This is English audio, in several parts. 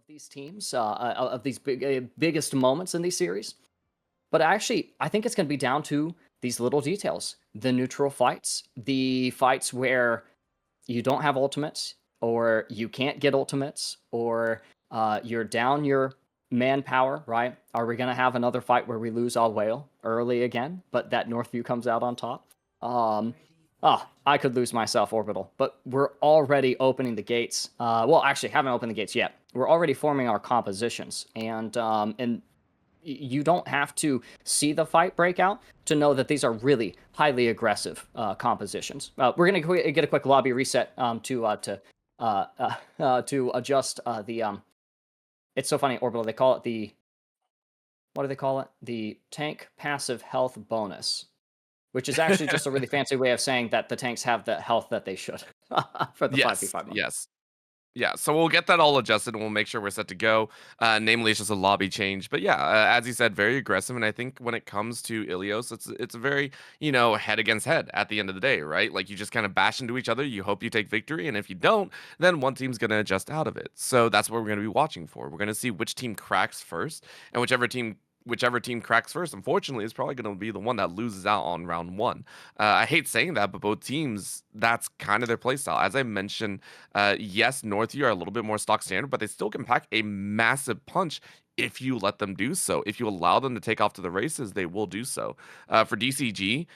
these teams, of these biggest moments in these series. But actually, I think it's going to be down to these little details, the neutral fights, the fights where you don't have ultimates, or you can't get ultimates, or you're down your manpower, right? Are we going to have another fight where we lose all whale early again, but that Northview comes out on top? Um, I could lose myself orbital, but we're already opening the gates. Well, actually, haven't opened the gates yet. We're already forming our compositions, and you don't have to see the fight break out to know that these are really highly aggressive compositions. We're gonna get a quick lobby reset to adjust the. It's so funny, orbital. They call it the. What do they call it? The tank passive health bonus, which is actually just a really fancy way of saying that the tanks have the health that they should for the 5v5 mode. Yes. Yeah, so we'll get that all adjusted and we'll make sure we're set to go. Namely, it's just a lobby change. But yeah, as you said, very aggressive. And I think when it comes to Ilios, it's a very, head against head at the end of the day, right? Like you just kind of bash into each other. You hope you take victory. And if you don't, then one team's going to adjust out of it. So that's what we're going to be watching for. We're going to see which team cracks first. And whichever team cracks first, unfortunately, is probably going to be the one that loses out on round one. I hate saying that, but both teams, that's kind of their playstyle. As I mentioned, yes, Northview are a little bit more stock standard, but they still can pack a massive punch if you let them do so. If you allow them to take off to the races, they will do so. For DCG,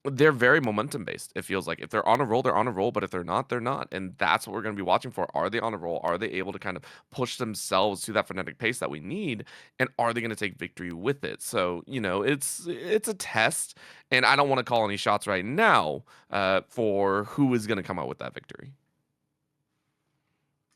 they're very momentum based. It feels like if they're on a roll, they're on a roll, but if they're not, they're not. And that's what we're going to be watching for. Are they on a roll? Are they able to kind of push themselves to that frenetic pace that we need? And are they going to take victory with it? So, it's a test, and I don't want to call any shots right now for who is going to come out with that victory.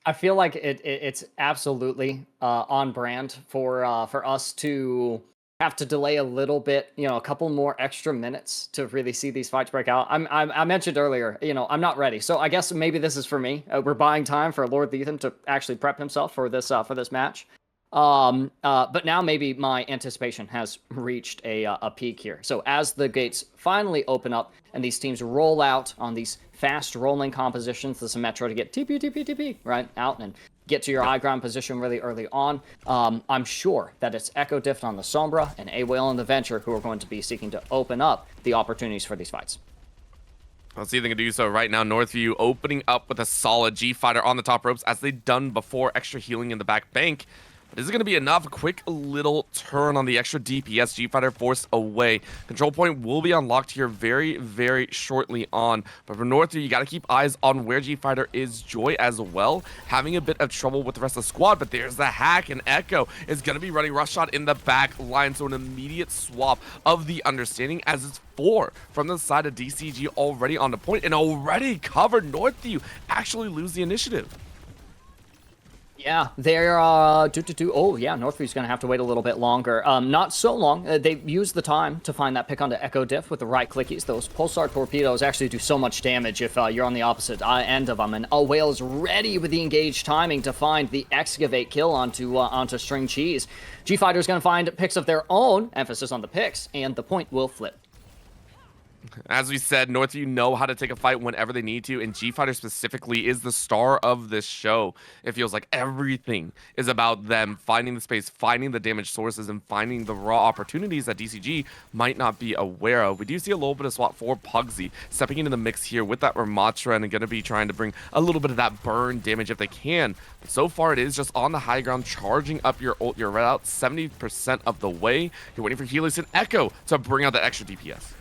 I feel like it's absolutely on brand for us to have to delay a little bit, a couple more extra minutes to really see these fights break out. I mentioned earlier, I'm not ready, so I guess maybe this is for me. We're buying time for Lord Lethem to actually prep himself for this match. But now maybe my anticipation has reached a peak here. So as the gates finally open up and these teams roll out on these fast rolling compositions, the Symmetra to get TP, right, out and get to your high ground position really early on, I'm sure that it's Echo Diff on the Sombra and A-Whale on the Venture who are going to be seeking to open up the opportunities for these fights. Let's see if they can do so right now. Northview opening up with a solid G-Fighter on the top ropes as they've done before. Extra healing in the back bank. This is going to be enough. Quick little turn on the extra DPS. G-Fighter forced away. Control point will be unlocked here very, very shortly on. But for Northview, you got to keep eyes on where G-Fighter is. Joy as well, having a bit of trouble with the rest of the squad. But there's the hack, and Echo is going to be running rush shot in the back line. So an immediate swap of the understanding as it's 4 from the side of DCG already on the point and already covered. Northview actually lose the initiative. Yeah, they're Oh yeah, Northview's gonna have to wait a little bit longer. Not so long. They used the time to find that pick onto Echo Diff with the right clickies. Those pulsar torpedoes actually do so much damage if you're on the opposite end of them. And A-Whale is ready with the engaged timing to find the excavate kill onto String Cheese. G-Fighter's gonna find picks of their own, emphasis on the picks, and the point will flip. As we said, Northview know how to take a fight whenever they need to, and G-Fighter specifically is the star of this show. It feels like everything is about them finding the space, finding the damage sources, and finding the raw opportunities that DCG might not be aware of. We do see a little bit of swap for Pugsy stepping into the mix here with that Ramatra and going to be trying to bring a little bit of that burn damage if they can. But so far, it is just on the high ground, charging up your ult. You're right out 70% of the way. You're waiting for Helios and Echo to bring out that extra DPS.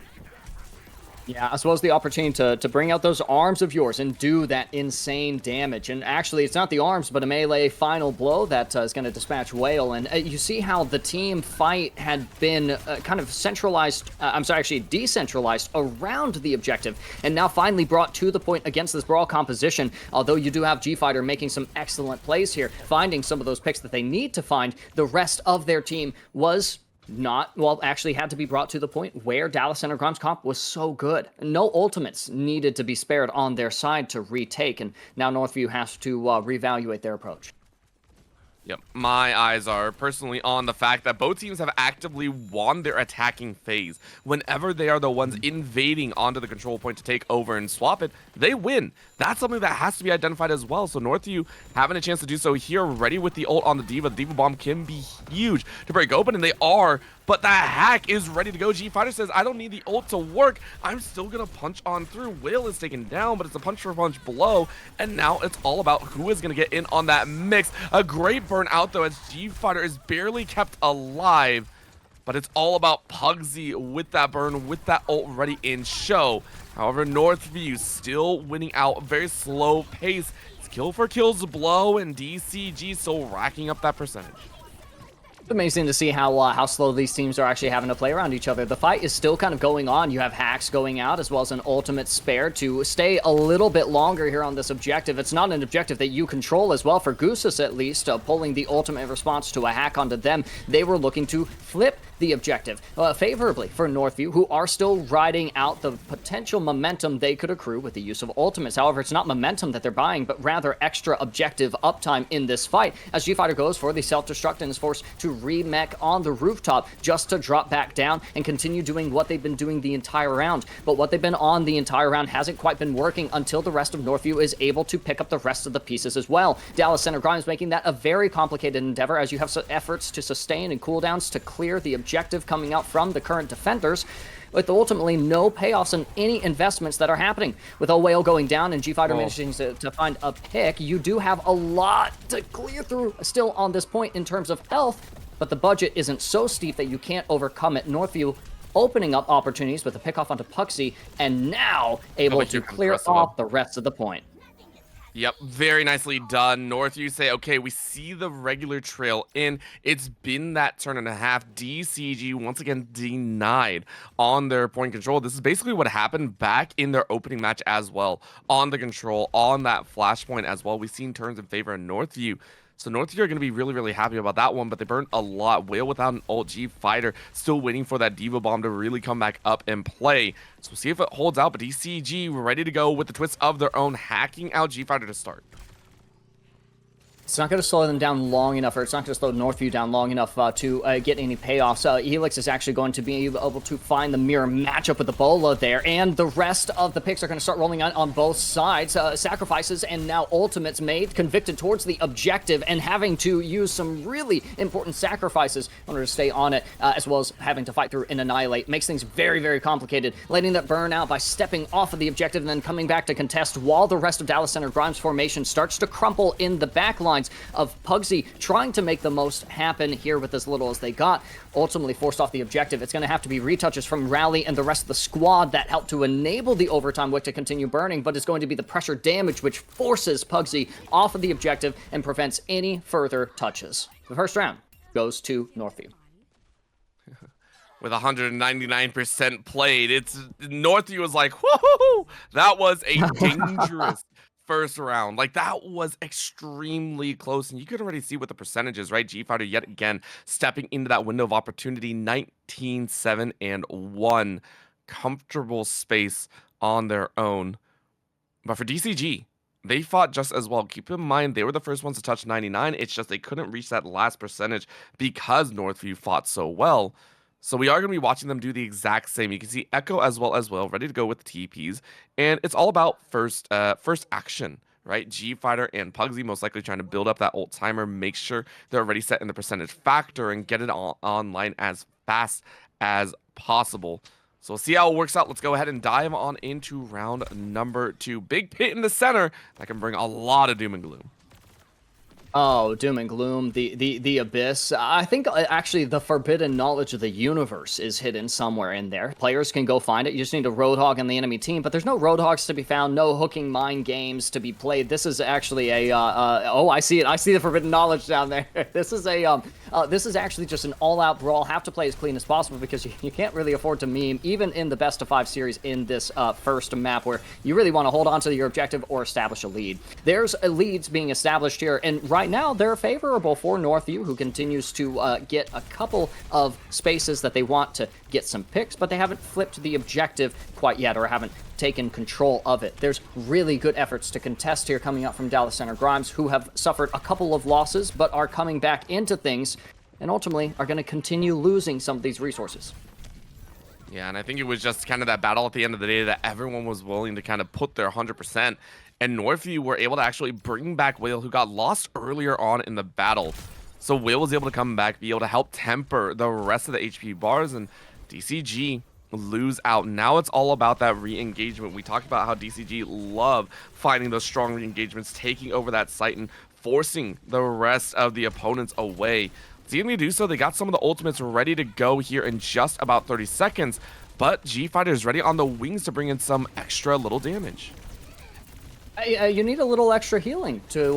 Yeah, as well as the opportunity to bring out those arms of yours and do that insane damage. And actually, it's not the arms, but a melee final blow that is going to dispatch Whale. And you see how the team fight had been kind of centralized, actually decentralized around the objective, and now finally brought to the point against this brawl composition. Although you do have G-Fighter making some excellent plays here, finding some of those picks that they need to find, the rest of their team was actually had to be brought to the point where Dallas Center Grimes comp was so good. No ultimates needed to be spared on their side to retake, and now Northview has to reevaluate their approach. Yep. My eyes are personally on the fact that both teams have actively won their attacking phase. Whenever they are the ones invading onto the control point to take over and swap it, they win. That's something that has to be identified as well. So Northview having a chance to do so here, ready with the ult on the D.Va. The D.Va bomb can be huge to break open, and they are. But that hack is ready to go. G-Fighter says, I don't need the ult to work. I'm still going to punch on through. Will is taken down, but it's a punch for punch blow. And now it's all about who is going to get in on that mix. A great burn out, though, as G-Fighter is barely kept alive. But it's all about Pugsy with that burn, with that ult ready in show. However, Northview still winning out. Very slow pace. It's kill for kills blow, and DCG still racking up that percentage. It's amazing to see how slow these teams are actually having to play around each other. The fight is still kind of going on. You have hacks going out as well as an ultimate spare to stay a little bit longer here on this objective. It's not an objective that you control as well for Goosus, at least, pulling the ultimate response to a hack onto them. They were looking to flip the objective favorably for Northview, who are still riding out the potential momentum they could accrue with the use of ultimates. However, it's not momentum that they're buying, but rather extra objective uptime in this fight, as G-Fighter goes for the self-destruct and is forced to remech on the rooftop just to drop back down and continue doing what they've been doing the entire round. But what they've been on the entire round hasn't quite been working until the rest of Northview is able to pick up the rest of the pieces as well. Dallas Center Grimes making that a very complicated endeavor, as you have efforts to sustain and cooldowns to clear the objective coming out from the current defenders, with ultimately no payoffs in any investments that are happening. With Whale going down and G-Fighter managing to find a pick, you do have a lot to clear through still on this point in terms of health, but the budget isn't so steep that you can't overcome it. Northview opening up opportunities with a pick off onto Pugsy, and now able to clear off the rest of the point. Yep, very nicely done. Northview say, okay, we see the regular trail in. It's been that turn and a half. DCG once again denied on their point control. This is basically what happened back in their opening match as well. On the control, on that flashpoint as well. We've seen turns in favor of Northview. So Northview are going to be really, really happy about that one, but they burned a lot. Whale without an ult, G-Fighter still waiting for that D.Va bomb to really come back up and play. So we'll see if it holds out, but DCG ready to go with the twist of their own, hacking out G-Fighter to start. It's not going to slow them down long enough, or it's not going to slow Northview down long enough to get any payoffs. Helix is actually going to be able to find the mirror matchup with the Bola there, and the rest of the picks are going to start rolling out on both sides. Sacrifices and now ultimates made, convicted towards the objective, and having to use some really important sacrifices in order to stay on it, as well as having to fight through and annihilate. Makes things very, very complicated. Letting that burn out by stepping off of the objective and then coming back to contest while the rest of Dallas Center Grimes formation starts to crumple in the back line of Pugsy, trying to make the most happen here with as little as they got. Ultimately forced off the objective. It's going to have to be retouches from Rally and the rest of the squad that help to enable the overtime wick to continue burning, but it's going to be the pressure damage which forces Pugsy off of the objective and prevents any further touches. The first round goes to Northview. With 199% played, Northview was like, whoo, that was a dangerous first round. Like, that was extremely close, and you could already see what the percentages, right? G-Fighter yet again stepping into that window of opportunity. 19, 7, and 1. Comfortable space on their own. But for DCG, they fought just as well. Keep in mind, they were the first ones to touch 99. It's just they couldn't reach that last percentage because Northview fought so well. So we are going to be watching them do the exact same. You can see Echo as well, ready to go with the TPs. And it's all about first action, right? G-Fighter and Pugsy most likely trying to build up that ult timer, make sure they're already set in the percentage factor and get it online as fast as possible. So we'll see how it works out. Let's go ahead and dive on into round number 2. Big pit in the center that can bring a lot of doom and gloom. Oh, doom and gloom, the abyss. I think actually the forbidden knowledge of the universe is hidden somewhere in there. Players can go find it. You just need a Roadhog on the enemy team, but there's no Roadhogs to be found, no hooking mine games to be played. This is actually a oh, I see it. I see the forbidden knowledge down there. This is a this is actually just an all-out brawl. Have to play as clean as possible because you can't really afford to meme, even in the best of 5 series in this first map where you really want to hold on to your objective or establish a lead. There's leads being established here, and right right now they're favorable for Northview, who continues to get a couple of spaces that they want to get some picks, but they haven't flipped the objective quite yet, or haven't taken control of it. There's really good efforts to contest here coming up from Dallas Center Grimes, who have suffered a couple of losses, but are coming back into things, and ultimately are going to continue losing some of these resources. Yeah, and I think it was just kind of that battle at the end of the day that everyone was willing to kind of put their 100%. And Northview were able to actually bring back Whale, who got lost earlier on in the battle. So Whale was able to come back, be able to help temper the rest of the HP bars, and DCG lose out. Now it's all about that re-engagement. We talked about how DCG love finding those strong re-engagements, taking over that site and forcing the rest of the opponents away. Seeing me do so, they got some of the ultimates ready to go here in just about 30 seconds, but G-Fighter is ready on the wings to bring in some extra little damage. You need a little extra healing to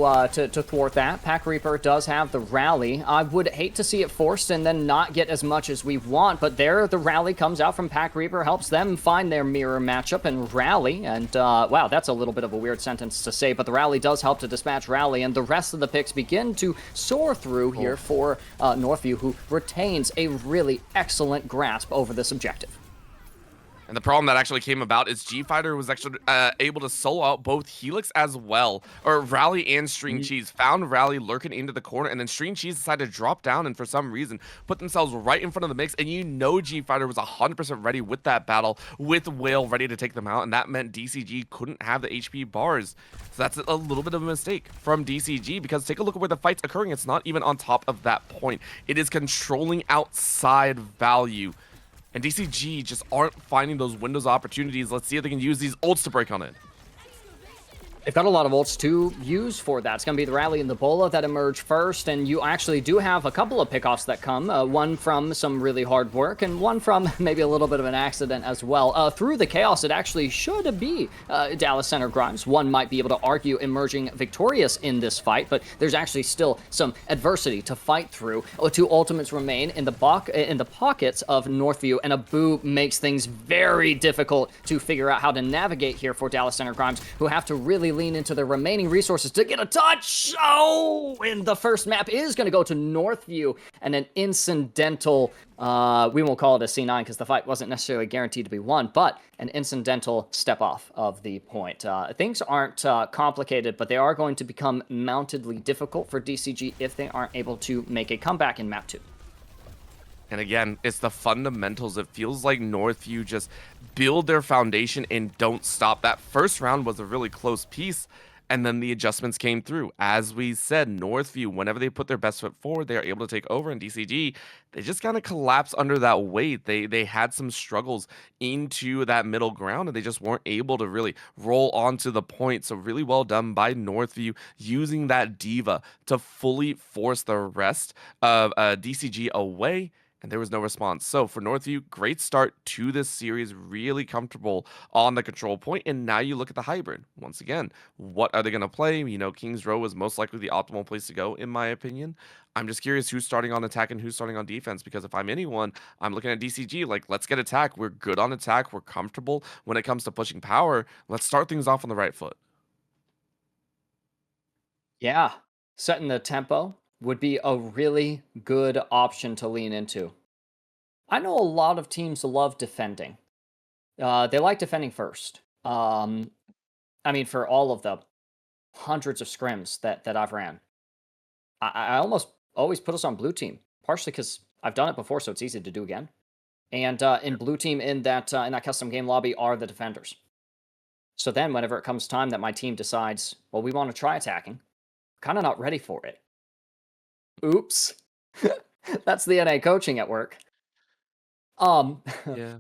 thwart that. Pack Reaper does have the rally. I would hate to see it forced and then not get as much as we want, but there the rally comes out from Pack Reaper, helps them find their mirror matchup and rally. And wow, that's a little bit of a weird sentence to say, but the rally does help to dispatch rally, and the rest of the picks begin to soar through here for Northview, who retains a really excellent grasp over this objective. And the problem that actually came about is G-Fighter was actually able to solo out both Helix as well, or Rally and String Cheese. Found Rally lurking into the corner, and then String Cheese decided to drop down and for some reason put themselves right in front of the mix. And you know G-Fighter was 100% ready with that battle, with Whale ready to take them out, and that meant DCG couldn't have the HP bars. So that's a little bit of a mistake from DCG, because take a look at where the fight's occurring. It's not even on top of that point. It is controlling outside value. And DCG just aren't finding those windows opportunities. Let's see if they can use these ults to break on it. They've got a lot of ults to use for that. It's going to be the Rally and the Bola that emerge first, and you actually do have a couple of pickoffs that come, one from some really hard work, and one from maybe a little bit of an accident as well. Through the chaos, it actually should be Dallas Center Grimes. One might be able to argue emerging victorious in this fight, but there's actually still some adversity to fight through. Two ultimates remain in the pockets of Northview, and Abu makes things very difficult to figure out how to navigate here for Dallas Center Grimes, who have to really lean into their remaining resources to get a touch. Oh, and the first map is going to go to Northview, and an incidental, we won't call it a C9 because the fight wasn't necessarily guaranteed to be won, but an incidental step off of the point. Things aren't complicated, but they are going to become mountedly difficult for DCG if they aren't able to make a comeback in map 2. And again, it's the fundamentals. It feels like Northview just build their foundation and don't stop. That first round was a really close piece, and then the adjustments came through. As we said, Northview, whenever they put their best foot forward, they are able to take over. And DCG, they just kind of collapsed under that weight. They had some struggles into that middle ground, and they just weren't able to really roll onto the point. So really well done by Northview, using that diva to fully force the rest of DCG away. And there was no response. So for Northview, great start to this series, really comfortable on the control point. And now you look at the hybrid. Once again, what are they going to play? You know, King's Row is most likely the optimal place to go, in my opinion. I'm just curious who's starting on attack and who's starting on defense, because if I'm anyone, I'm looking at DCG like, let's get attack. We're good on attack. We're comfortable when it comes to pushing power. Let's start things off on the right foot. Yeah, setting the tempo would be a really good option to lean into. I know a lot of teams love defending. They like defending first. I mean, for all of the hundreds of scrims that I've ran, I almost always put us on blue team, partially because I've done it before, so it's easy to do again. And in blue team in that custom game lobby are the defenders. So then, whenever it comes time that my team decides, well, we want to try attacking, kind of not ready for it. Oops. That's the NA coaching at work. Yeah.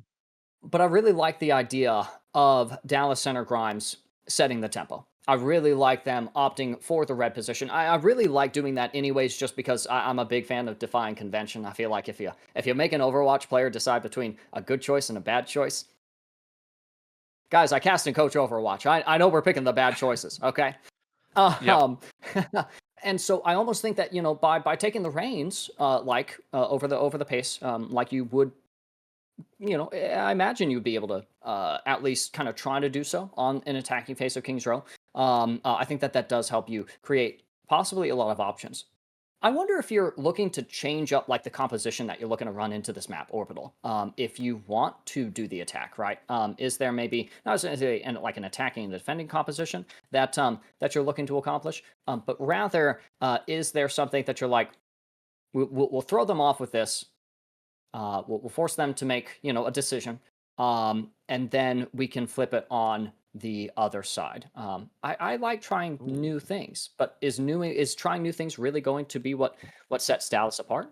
But I really like the idea of Dallas Center Grimes setting the tempo. I really like them opting for the red position. I really like doing that anyways, just because I'm a big fan of defying convention. I feel like if you make an Overwatch player decide between a good choice and a bad choice, guys, I cast and coach Overwatch. I know we're picking the bad choices, okay? Yep. And so I almost think that, by taking the reins, over the pace, like you would, I imagine you'd be able to at least kind of try to do so on an attacking phase of King's Row. I think that does help you create possibly a lot of options. I wonder if you're looking to change up like the composition that you're looking to run into this map, Orbital. If you want to do the attack, right? Is there maybe not necessarily like an attacking and defending composition that you're looking to accomplish, but rather is there something that you're like, we'll throw them off with this. We'll force them to make a decision, and then we can flip it on the other side. I like trying Ooh. new things, but is trying new things really going to be what sets Dallas apart?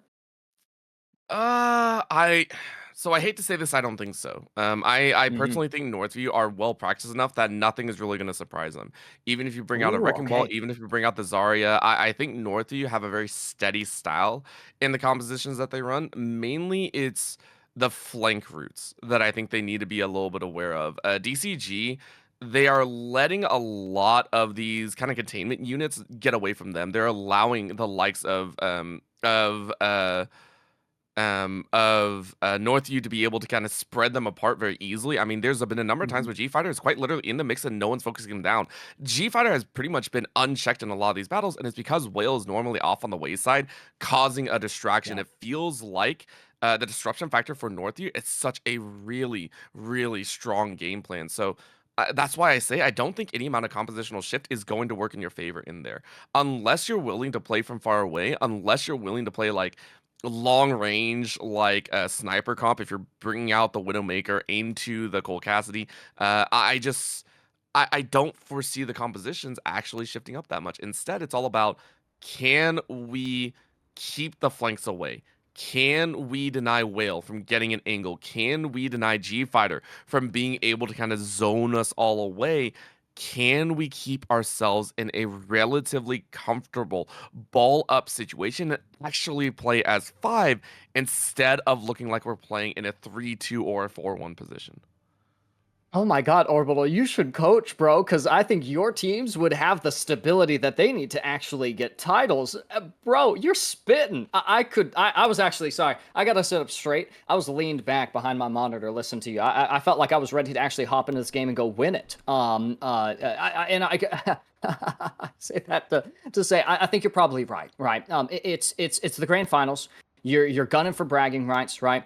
I so I hate to say this, I don't think so. I Hmm. personally think Northview are well practiced enough that nothing is really going to surprise them. Even if you bring out a Ooh, Wrecking Ball, okay. even if you bring out the Zarya, I think Northview have a very steady style in the compositions that they run. Mainly, it's the flank routes that I think they need to be a little bit aware of. DCG. They are letting a lot of these kind of containment units get away from them. They're allowing the likes of Northview to be able to kind of spread them apart very easily. I mean, there's been a number of times Hmm. where G Fighter is quite literally in the mix and no one's focusing him down. G Fighter has pretty much been unchecked in a lot of these battles, and it's because Whale is normally off on the wayside, causing a distraction. Yeah. It feels like the disruption factor for Northview is such a really, really strong game plan. So that's why I say I don't think any amount of compositional shift is going to work in your favor in there, unless you're willing to play from far away, unless you're willing to play like long range like a sniper comp. If you're bringing out the Widowmaker into the Cole Cassidy, I don't foresee the compositions actually shifting up that much. Instead, it's all about, can we keep the flanks away? Can we deny Whale from getting an angle? Can we deny G Fighter from being able to kind of zone us all away? Can we keep ourselves in a relatively comfortable ball up situation and actually play as five instead of looking like we're playing in a 3-2 or a 4-1 position? Oh my God, Orbital, you should coach, bro, because I think your teams would have the stability that they need to actually get titles. Bro, you're spitting. I was actually, sorry, I gotta sit up straight. I was leaned back behind my monitor, listening to you. I felt like I was ready to actually hop into this game and go win it. I say that to say I think you're probably right, right? It's the grand finals. You're gunning for bragging rights, right?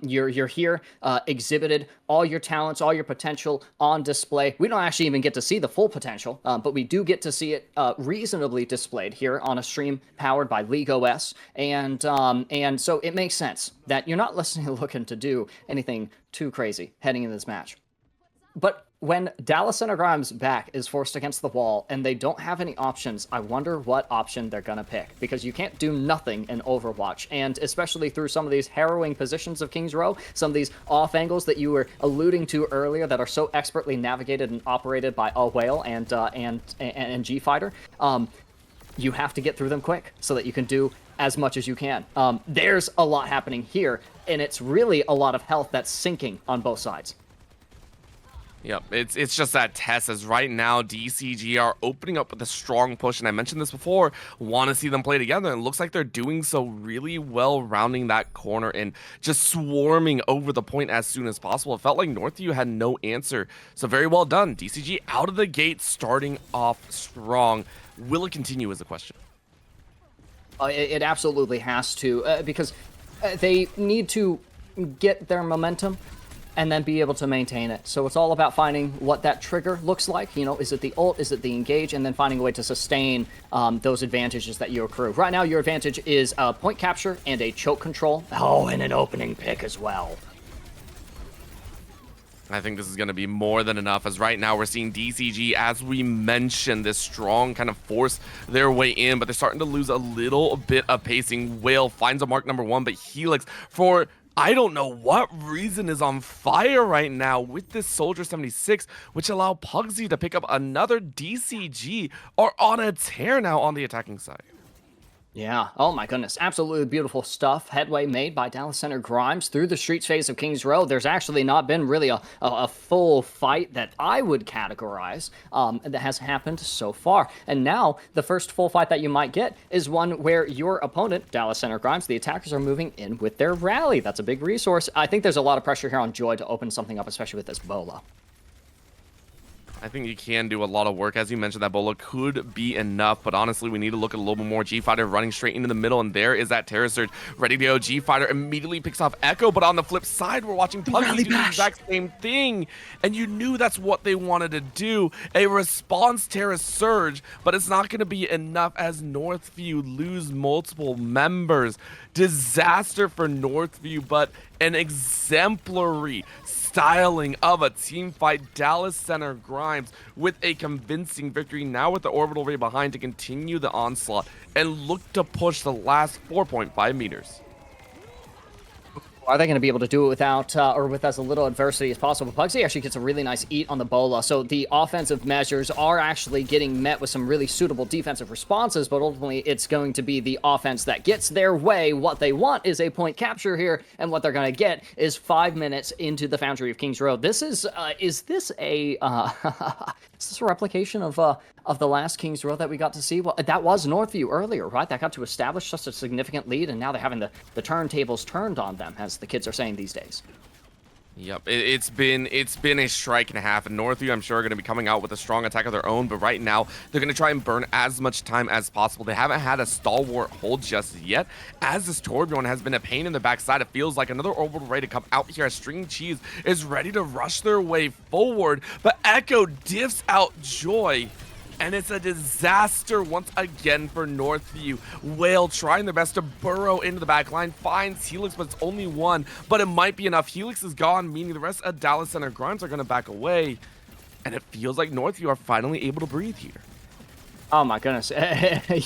You're here, exhibited all your talents, all your potential on display. We don't actually even get to see the full potential, but we do get to see it reasonably displayed here on a stream powered by League OS, and so it makes sense that you're not listening looking to do anything too crazy heading into this match. But when Dallas Center Grimes' back is forced against the wall and they don't have any options, I wonder what option they're going to pick. Because you can't do nothing in Overwatch. And especially through some of these harrowing positions of King's Row, some of these off angles that you were alluding to earlier that are so expertly navigated and operated by a Whale and G Fighter, you have to get through them quick so that you can do as much as you can. There's a lot happening here, and it's really a lot of health that's sinking on both sides. Yep, it's just that test as right now DCG are opening up with a strong push, and I mentioned this before, want to see them play together, and it looks like they're doing so really well, rounding that corner and just swarming over the point as soon as possible. It felt like Northview had no answer, so very well done. DCG out of the gate, starting off strong. Will it continue is the question. It absolutely has to, because they need to get their momentum and then be able to maintain it. So it's all about finding what that trigger looks like. You know, is it the ult? Is it the engage? And then finding a way to sustain those advantages that you accrue. Right now, your advantage is point capture and a choke control. Oh, and an opening pick as well. I think this is going to be more than enough, as right now we're seeing DCG, as we mentioned, this strong kind of force their way in, but they're starting to lose a little bit of pacing. Whale finds a mark number one, but Helix, for I don't know what reason, is on fire right now with this Soldier 76, which allow Pugsy to pick up another. DCG are on a tear now on the attacking side. Yeah, oh my goodness. Absolutely beautiful stuff. Headway made by Dallas Center Grimes through the streets phase of Kings Row. There's actually not been really a full fight that I would categorize that has happened so far. And now, the first full fight that you might get is one where your opponent, Dallas Center Grimes, the attackers, are moving in with their rally. That's a big resource. I think there's a lot of pressure here on Joy to open something up, especially with this Bola. I think you can do a lot of work. As you mentioned, that Bola could be enough, but honestly, we need to look at a little bit more. G-Fighter running straight into the middle, and there is that Terror Surge ready to go. G-Fighter immediately picks off Echo, but on the flip side, we're watching Pugsy do the exact same thing, and you knew that's what they wanted to do. A response Terror Surge, but it's not going to be enough as Northview lose multiple members. Disaster for Northview, but an exemplary styling of a team fight. Dallas Center Grimes with a convincing victory, now with the orbital ray behind to continue the onslaught and look to push the last 4.5 meters. Are they going to be able to do it without or with as little adversity as possible? Pugsy actually gets a really nice eat on the Bola, so the offensive measures are actually getting met with some really suitable defensive responses, but ultimately it's going to be the offense that gets their way. What they want is a point capture here, and what they're going to get is 5 minutes into the Foundry of Kings Road. This is this a is this a replication of the last Kings Road that we got to see? Well, that was Northview earlier, right? That got to establish such a significant lead, and now they're having the turntables turned on them, as the kids are saying these days. Yep, it's been a strike and a half, and Northview, I'm sure, are going to be coming out with a strong attack of their own, but right now, they're going to try and burn as much time as possible. They haven't had a stalwart hold just yet, as this Torbjorn has been a pain in the backside. It feels like another orbital ray to come out here as String Cheese is ready to rush their way forward, but Echo diffs out Joy. And it's a disaster once again for Northview. Whale trying their best to burrow into the back line, finds Helix, but it's only one. But it might be enough. Helix is gone, meaning the rest of Dallas Center Grimes are going to back away. And it feels like Northview are finally able to breathe here. Oh my goodness,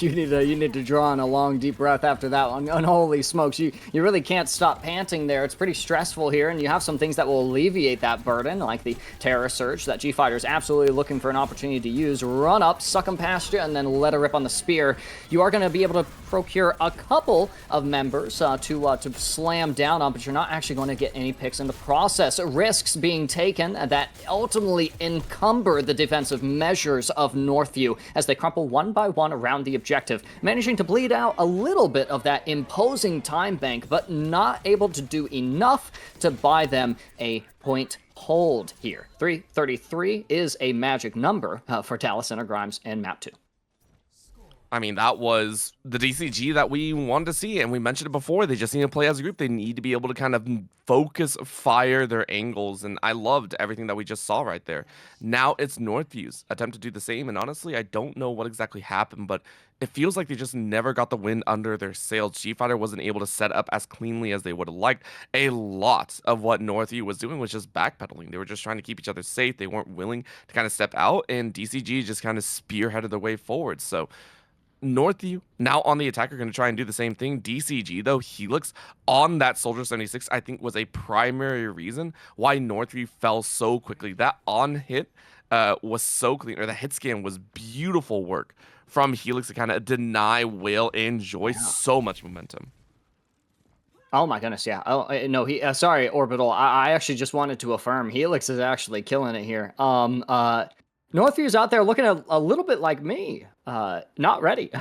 you need to draw in a long, deep breath after that one. And holy smokes, you really can't stop panting there. It's pretty stressful here, and you have some things that will alleviate that burden, like the Terror Surge that G-Fighter is absolutely looking for an opportunity to use. Run up, suck them past you, and then let her rip on the spear. You are going to be able to procure a couple of members to slam down on, but you're not actually going to get any picks in the process. Risks being taken that ultimately encumber the defensive measures of Northview as they crumple one by one around the objective, managing to bleed out a little bit of that imposing time bank, but not able to do enough to buy them a point hold here. 333 is a magic number for Dallas Center Grimes and Map 2. I mean, that was the DCG that we wanted to see, and we mentioned it before. They just need to play as a group. They need to be able to kind of focus, fire their angles, and I loved everything that we just saw right there. Now it's Northview's attempt to do the same, and honestly, I don't know what exactly happened, but it feels like they just never got the wind under their sails. G-Fighter wasn't able to set up as cleanly as they would have liked. A lot of what Northview was doing was just backpedaling. They were just trying to keep each other safe. They weren't willing to kind of step out, and DCG just kind of spearheaded their way forward. So Northview now on the attack are going to try and do the same thing. DCG, though, Helix on that Soldier 76, I think was a primary reason why Northview fell so quickly. That on hit was so clean, or the hit scan was beautiful work from Helix to kind of deny Whale and Joy so much momentum. Oh my goodness, yeah. Oh no, sorry, Orbital. I actually just wanted to affirm Helix is actually killing it here. Northview's out there looking a little bit like me. Not ready.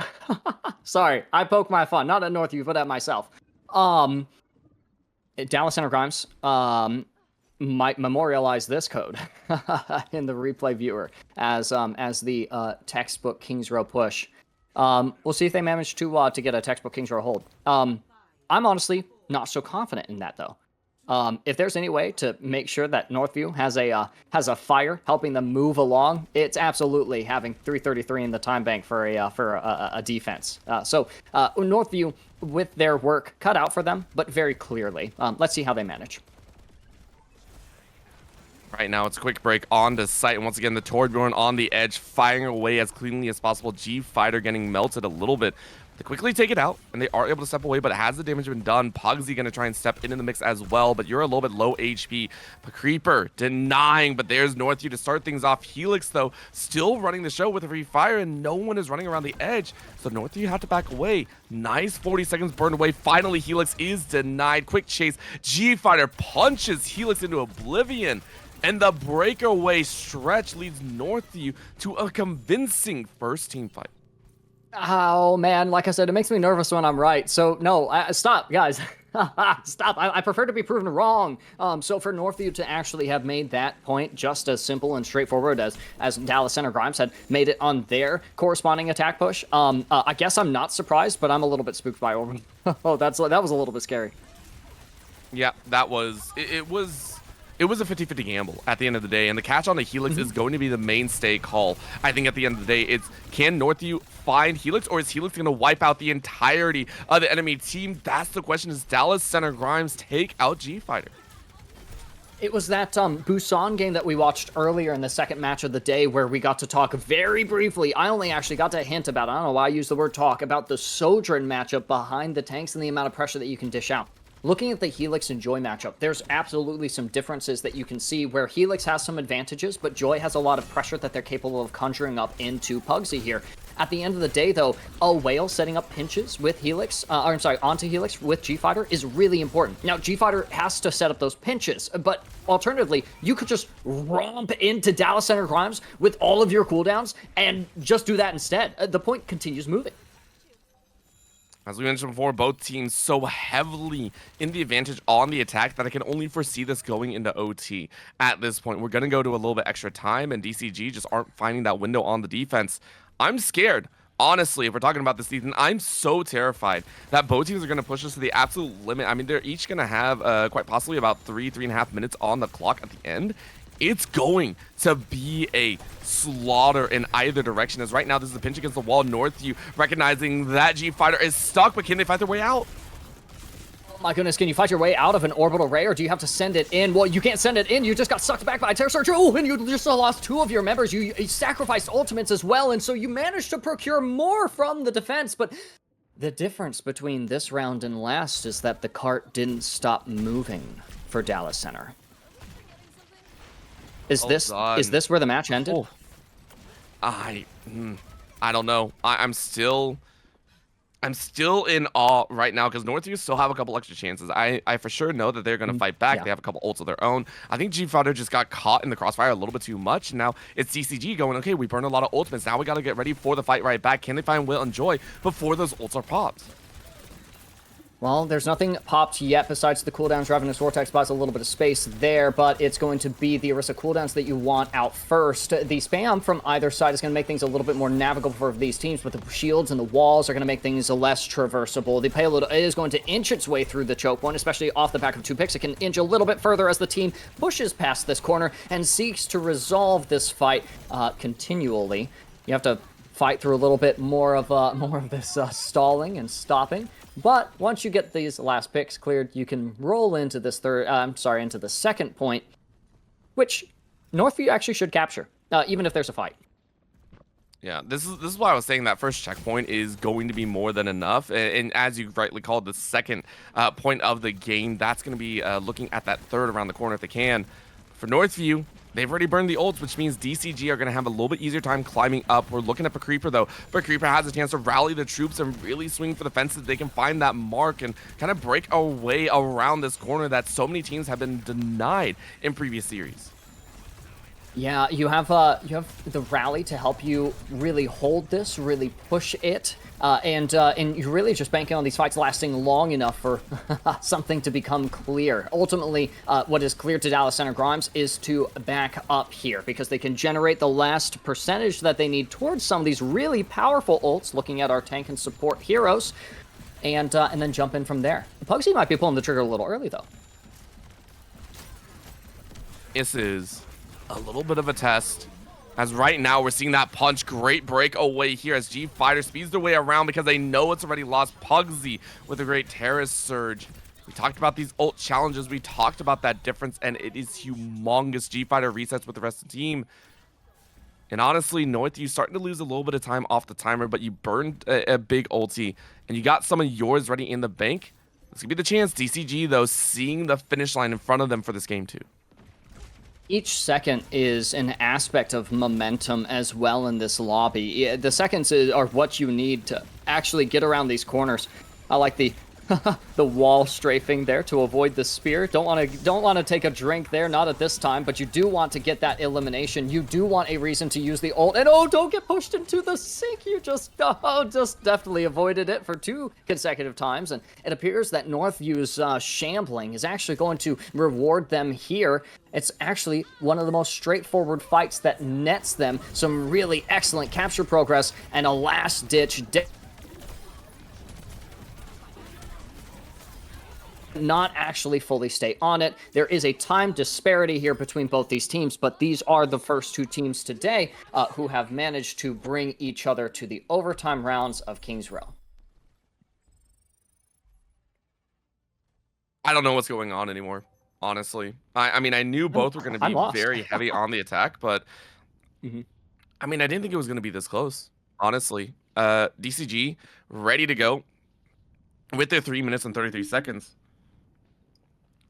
Sorry, I poke my fun. Not at Northview, but at myself. Dallas Center Grimes might memorialize this code in the replay viewer as the textbook Kings Row push. We'll see if they manage to get a textbook Kings Row hold. I'm honestly not so confident in that though. If there's any way to make sure that Northview has a fire helping them move along, it's absolutely having 333 in the time bank for a defense. So Northview with their work cut out for them, but very clearly. Let's see how they manage. Right now, it's a quick break on to site. And once again, the Torbjorn on the edge, firing away as cleanly as possible. G-Fighter getting melted a little bit. They quickly take it out, and they are able to step away, but has the damage been done? Pugsy going to try and step into the mix as well, but you're a little bit low HP. Creeper denying, but there's Northview to start things off. Helix, though, still running the show with a free fire, and no one is running around the edge, so Northview have to back away. Nice 40 seconds burned away. Finally, Helix is denied. Quick chase. G-Fighter punches Helix into oblivion. And the breakaway stretch leads Northview to a convincing first team fight. Oh man, like I said, it makes me nervous when I'm right. So no, stop, guys. Stop. I prefer to be proven wrong. So for Northview to actually have made that point just as simple and straightforward as Dallas Center Grimes had made it on their corresponding attack push, I guess I'm not surprised, but I'm a little bit spooked by Orbital. Oh, that was a little bit scary. Yeah, that was it was a 50-50 gamble at the end of the day, and the catch on the Helix is going to be the mainstay call. I think at the end of the day, it's can Northview find Helix, or is Helix going to wipe out the entirety of the enemy team? That's the question. Is Dallas Center Grimes take out G-Fighter? It was that Busan game that we watched earlier in the second match of the day where we got to talk very briefly. I only actually got to hint about, I don't know why I used the word talk, about the Sojourn matchup behind the tanks and the amount of pressure that you can dish out. Looking at the Helix and Joy matchup, there's absolutely some differences that you can see where Helix has some advantages, but Joy has a lot of pressure that they're capable of conjuring up into Pugsy here. At the end of the day, though, a Whale setting up pinches with Helix, onto Helix with G-Fighter is really important. Now, G-Fighter has to set up those pinches, but alternatively, you could just romp into Dallas Center Grimes with all of your cooldowns and just do that instead. The point continues moving. As we mentioned before, both teams so heavily in the advantage on the attack that I can only foresee this going into OT at this point. We're going to go to a little bit extra time, and DCG just aren't finding that window on the defense. I'm scared. Honestly, if we're talking about this season, I'm so terrified that both teams are going to push us to the absolute limit. I mean, they're each going to have quite possibly about 3.5 minutes on the clock at the end. It's going to be a slaughter in either direction, as right now this is a pinch against the wall. Northview recognizing that G-Fighter is stuck, but can they fight their way out? Oh my goodness, can you fight your way out of an orbital ray, or do you have to send it in? Well, you can't send it in. You just got sucked back by a Terror Surge. Oh, and you just lost 2 of your members. You sacrificed ultimates as well, and so you managed to procure more from the defense. But the difference between this round and last is that the cart didn't stop moving for Dallas Center. Is this where the match ended? Oh. I don't know. I'm still in awe right now because Northview still have a couple extra chances. I for sure know that they're going to fight back. Yeah. They have a couple ults of their own. I think G-Fighter just got caught in the crossfire a little bit too much. Now it's DCG going, okay, we burned a lot of ultimates. Now we got to get ready for the fight right back. Can they find Will and Joy before those ults are popped? Well, there's nothing popped yet besides the cooldowns. Ravenous Vortex buys a little bit of space there, but it's going to be the Orisa cooldowns that you want out first. The spam from either side is going to make things a little bit more navigable for these teams, but the shields and the walls are going to make things less traversable. The payload is going to inch its way through the choke point, especially off the back of 2 picks. It can inch a little bit further as the team pushes past this corner and seeks to resolve this fight continually. You have to fight through a little bit more of this stalling and stopping. But once you get these last picks cleared, you can roll into this into the second point, which Northview actually should capture, even if there's a fight. Yeah, this is why I was saying that first checkpoint is going to be more than enough. And as you rightly called, the second point of the game, that's going to be looking at that third around the corner if they can. For Northview, they've already burned the ults, which means DCG are going to have a little bit easier time climbing up. We're looking at Creeper, though. But Creeper has a chance to rally the troops and really swing for the fences. They can find that mark and kind of break a way around this corner that so many teams have been denied in previous series. Yeah, you have the rally to help you really hold this, really push it, and you're really just banking on these fights lasting long enough for something to become clear. Ultimately, what is clear to Dallas Center Grimes is to back up here because they can generate the last percentage that they need towards some of these really powerful ults, looking at our tank and support heroes, and then jump in from there. Pugsy might be pulling the trigger a little early, though. This is a little bit of a test, as right now we're seeing that punch. Great breakaway here as G-Fighter speeds their way around because they know it's already lost. Pugsy with a great Terrace Surge. We talked about these ult challenges. We talked about that difference, and it is humongous. G-Fighter resets with the rest of the team. And honestly, Northview starting to lose a little bit of time off the timer, but you burned a big ulti, and you got some of yours ready in the bank. This could be the chance. DCG, though, seeing the finish line in front of them for this game, too. Each second is an aspect of momentum as well in this lobby. The seconds are what you need to actually get around these corners. I like the The wall strafing there to avoid the spear. Don't want to take a drink there, not at this time, but you do want to get that elimination. You do want a reason to use the ult, and oh, don't get pushed into the sink. You just definitely avoided it for 2 consecutive times, and it appears that Northview's shambling is actually going to reward them here. It's actually one of the most straightforward fights that nets them some really excellent capture progress and a last-ditch not actually fully stay on it. There is a time disparity here between both these teams, but these are the first 2 teams today who have managed to bring each other to the overtime rounds of King's Row. I don't know what's going on anymore, honestly. I mean, I knew both were going to be very heavy on the attack, but I mean, I didn't think it was going to be this close, honestly. DCG ready to go with their 3 minutes and 33 seconds.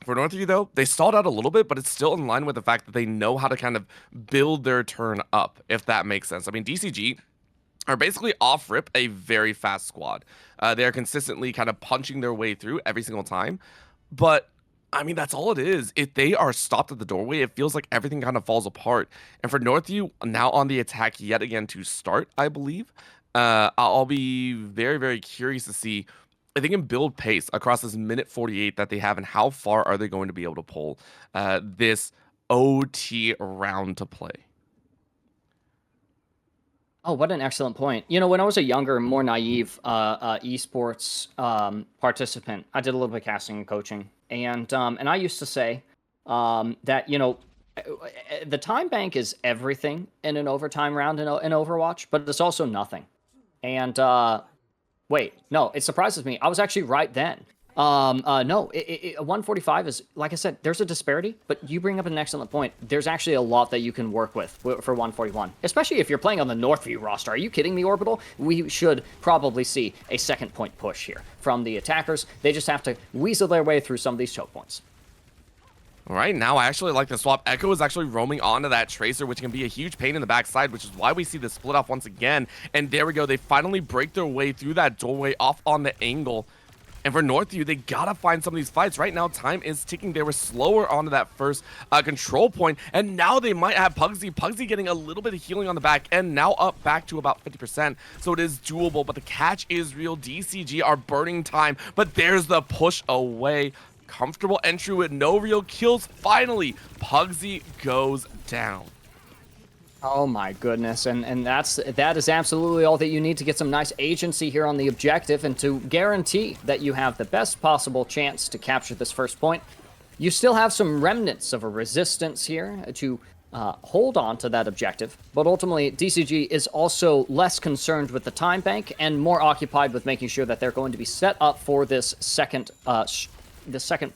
For Northview, though, they stalled out a little bit, but it's still in line with the fact that they know how to kind of build their turn up, if that makes sense. I mean, DCG are basically off rip a very fast squad. They are consistently kind of punching their way through every single time. But, I mean, that's all it is. If they are stopped at the doorway, it feels like everything kind of falls apart. And for Northview, now on the attack yet again to start, I believe, I'll be very, very curious to see if they can build pace across this minute 48 that they have, and how far are they going to be able to pull this OT round to play. Oh, what an excellent point. You know, when I was a younger, more naive esports participant, I did a little bit of casting and coaching. And I used to say that, you know, the time bank is everything in an overtime round in Overwatch, but it's also nothing. And wait, no, it surprises me. I was actually right then. No, 145 is, like I said, there's a disparity, but you bring up an excellent point. There's actually a lot that you can work with for 141, especially if you're playing on the Northview roster. Are you kidding me, Orbital? We should probably see a second point push here from the attackers. They just have to weasel their way through some of these choke points. All right, now I actually like the swap. Echo is actually roaming onto that Tracer, which can be a huge pain in the backside, which is why we see the split off once again. And there we go. They finally break their way through that doorway off on the angle. And for Northview, they gotta find some of these fights. Right now, time is ticking. They were slower onto that first control point, and now they might have Pugsy. Pugsy getting a little bit of healing on the back end, now up back to about 50%. So it is doable, but the catch is real. DCG are burning time, but there's the push away. Comfortable entry with no real kills. Finally, Pugsy goes down. Oh my goodness, and that is absolutely all that you need to get some nice agency here on the objective and to guarantee that you have the best possible chance to capture this first point. You still have some remnants of a resistance here to hold on to that objective, but ultimately DCG is also less concerned with the time bank and more occupied with making sure that they're going to be set up for this second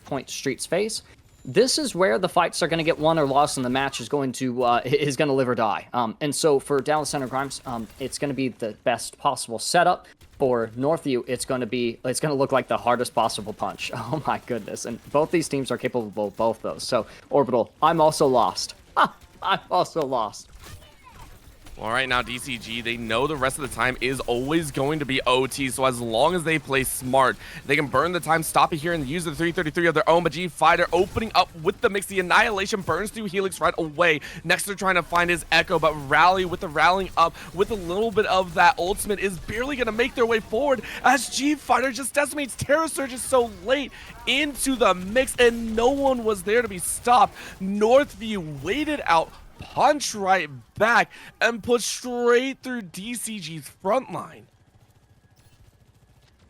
point streets phase. This is where the fights are going to get won or lost, and the match is going to live or die. And so for Dallas Center Grimes, it's going to be the best possible setup. For Northview, it's going to look like the hardest possible punch. Oh my goodness! And both these teams are capable of both those. So Orbital, I'm also lost. I'm also lost. All right, now DCG, they know the rest of the time is always going to be OT, so as long as they play smart, they can burn the time, stop it here, and use the 333 of their own. But G Fighter opening up with the mix. The Annihilation burns through Helix right away. Next, they're trying to find his Echo, but Rally with the rallying up with a little bit of that ultimate is barely going to make their way forward as G Fighter just decimates Terror Surge so late into the mix, and no one was there to be stopped. Northview waited out, punch right back, and push straight through DCG's front line.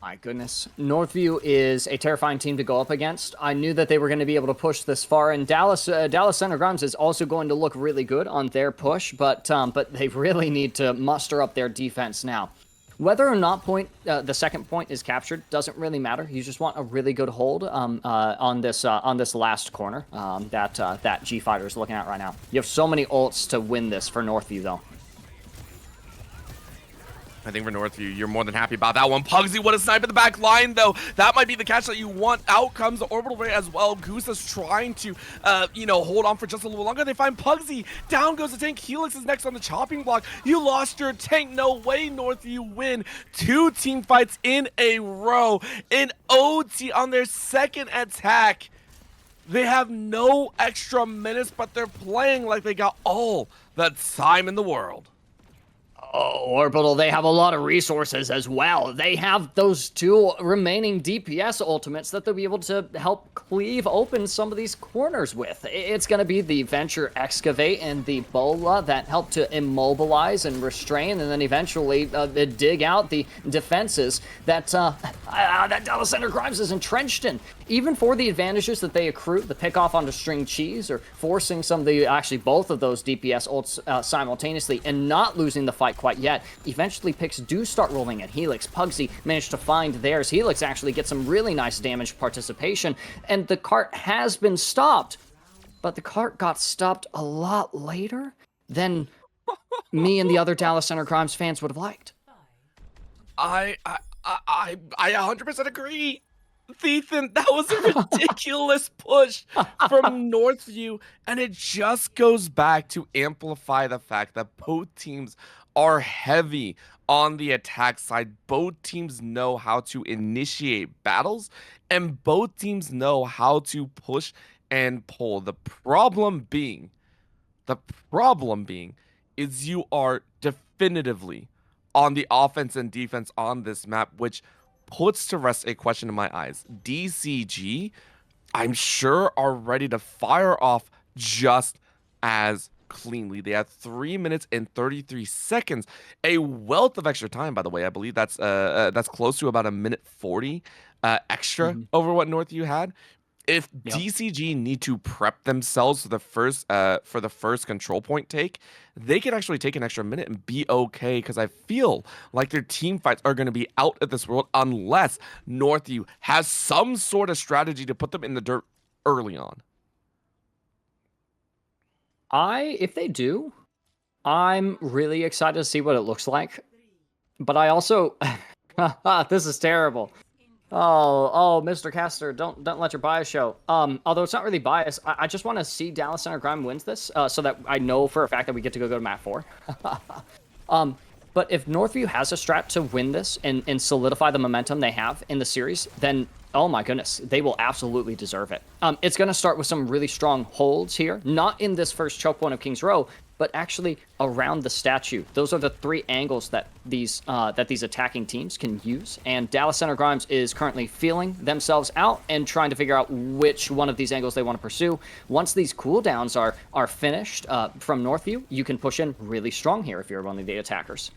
My goodness. Northview is a terrifying team to go up against. I knew that they were going to be able to push this far, and Dallas Center Grimes is also going to look really good on their push, but they really need to muster up their defense now. Whether or not the second point is captured doesn't really matter. You just want a really good hold on this last corner that G Fighter is looking at right now. You have so many ults to win this for Northview, though. I think for Northview, you're more than happy about that one. Pugsy, what a snipe in the back line, though. That might be the catch that you want. Out comes the orbital ray as well. Goose is trying to, hold on for just a little longer. They find Pugsy. Down goes the tank. Helix is next on the chopping block. You lost your tank. No way, Northview win. 2 team fights in a row. An OT on their second attack. They have no extra minutes, but they're playing like they got all the time in the world. Oh, Orbital, they have a lot of resources as well. They have those 2 remaining DPS ultimates that they'll be able to help cleave open some of these corners with. It's going to be the Venture Excavate and the Bola that help to immobilize and restrain, and then eventually dig out the defenses that Dallas Center Grimes is entrenched in. Even for the advantages that they accrue, the pick off onto string cheese, or forcing some of the, actually both of those DPS ults simultaneously and not losing the fight quite yet, eventually picks do start rolling at Helix. Pugsy managed to find theirs. Helix actually gets some really nice damage participation, and the cart has been stopped, but the cart got stopped a lot later than me and the other Dallas Center Crimes fans would have liked. I 100% agree. Ethan, that was a ridiculous push from Northview, and it just goes back to amplify the fact that both teams are heavy on the attack side. Both teams know how to initiate battles, and both teams know how to push and pull. The problem being is you are definitively on the offense and defense on this map, which puts to rest a question in my eyes. DCG, I'm sure, are ready to fire off just as cleanly. They have 3 minutes and 33 seconds, a wealth of extra time, by the way. I believe that's close to about 1:40 extra over what Northview had. If DCG need to prep themselves for the first control point take, they could actually take an extra minute and be okay, because I feel like their team fights are going to be out of this world unless Northview has some sort of strategy to put them in the dirt early on. If they do, I'm really excited to see what it looks like. But I also, this is terrible. Oh, Mr. Caster, don't let your bias show. Although it's not really bias, I just want to see Dallas Center Grime wins this, so that I know for a fact that we get to go to map 4. But if Northview has a strat to win this and solidify the momentum they have in the series, then oh my goodness, they will absolutely deserve it. It's going to start with some really strong holds here, not in this first choke point of King's Row, but actually around the statue. Those are the 3 angles that these attacking teams can use, and Dallas Center Grimes is currently feeling themselves out and trying to figure out which one of these angles they want to pursue. Once these cooldowns are finished from Northview, you can push in really strong here if you're one of the attackers.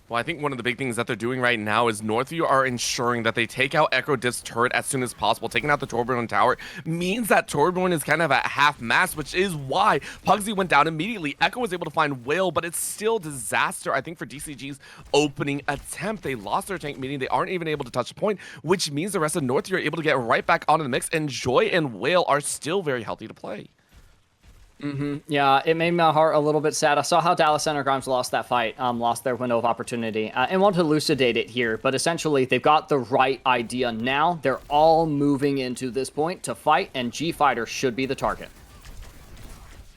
Well, I think one of the big things that they're doing right now is Northview are ensuring that they take out Echo Diff's turret as soon as possible. Taking out the Torbjorn tower means that Torbjorn is kind of at half mast, which is why Pugsy went down immediately. Echo was able to find Whale, but it's still disaster, I think, for DCG's opening attempt. They lost their tank, meaning they aren't even able to touch the point, which means the rest of Northview are able to get right back onto the mix, and Joy and Whale are still very healthy to play. Yeah, it made my heart a little bit sad. I saw how Dallas Center Grimes lost that fight, lost their window of opportunity, and want to elucidate it here. But essentially, they've got the right idea now. They're all moving into this point to fight, and G-Fighter should be the target.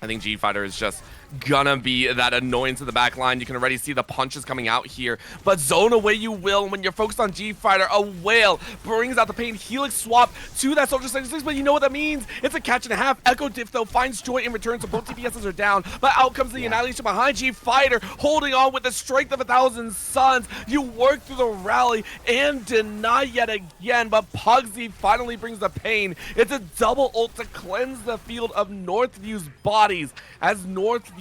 I think G-Fighter is just gonna be that annoyance in the back line. You can already see the punches coming out here, but zone away you will when you're focused on G-Fighter. A Whale brings out the pain. Helix swap to that Soldier 76, but you know what that means. It's a catch and a half. Echo Diff, though, finds Joy in return, so both DPSs are down, but out comes the Annihilation behind G-Fighter, holding on with the strength of 1,000 suns. You work through the rally and deny yet again, but Pugsy finally brings the pain. It's a double ult to cleanse the field of Northview's bodies as Northview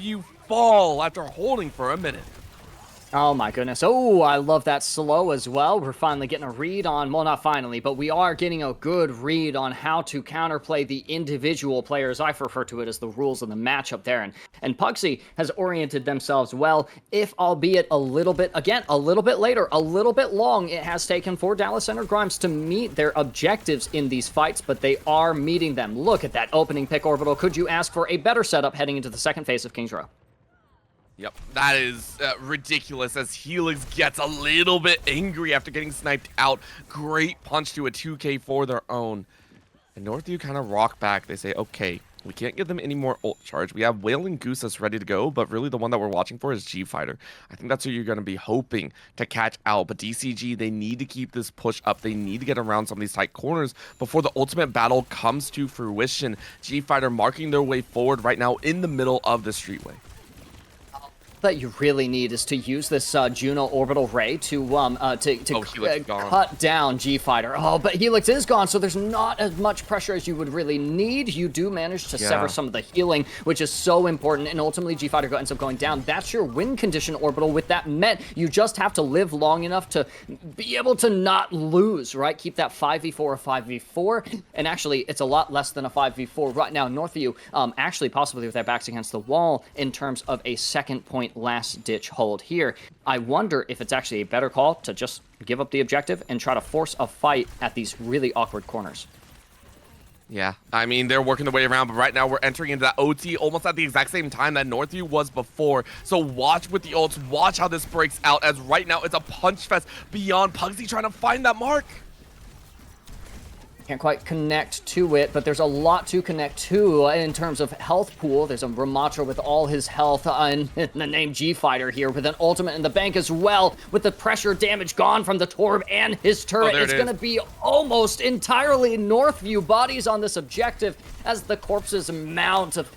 fall after holding for a minute. Oh my goodness. Oh, I love that slow as well. We're finally getting a read on, well, not finally, but we are getting a good read on how to counterplay the individual players. I refer to it as the rules of the matchup there. And Pugsy has oriented themselves well, if albeit a little bit, again, a little bit later, a little bit long it has taken for Dallas Center Grimes to meet their objectives in these fights, but they are meeting them. Look at that opening pick orbital. Could you ask for a better setup heading into the second phase of King's Row? Yep, that is ridiculous as Helix gets a little bit angry after getting sniped out. Great punch to a 2K for their own. And Northview kind of rock back. They say, okay, we can't give them any more ult charge. We have Whale and Goose that's ready to go, but really the one that we're watching for is G-Fighter. I think that's who you're going to be hoping to catch out. But DCG, they need to keep this push up. They need to get around some of these tight corners before the ultimate battle comes to fruition. G-Fighter marking their way forward right now in the middle of the streetway. That you really need is to use this Juno orbital ray to cut down G-Fighter. Oh, but Helix is gone, so there's not as much pressure as you would really need. You do manage to sever some of the healing, which is so important, and ultimately G-Fighter ends up going down. That's your win condition orbital. With that met, you just have to live long enough to be able to not lose, right? Keep that 5v4 or 5v4, and actually it's a lot less than a 5v4 right now. Northview actually possibly with their backs against the wall in terms of a second point last ditch hold here. I wonder if it's actually a better call to just give up the objective and try to force a fight at these really awkward corners. Yeah, I mean, they're working their way around, but right now we're entering into that OT almost at the exact same time that Northview was before. So watch with the ults, watch how this breaks out, as right now it's a punch fest beyond. Pugsy trying to find that mark. Can't quite connect to it, but there's a lot to connect to in terms of health pool. There's a Ramatra with all his health in the name G-Fighter here with an ultimate in the bank as well, with the pressure damage gone from the Torb and his turret. It's going to be almost entirely Northview bodies on this objective as the corpses mount of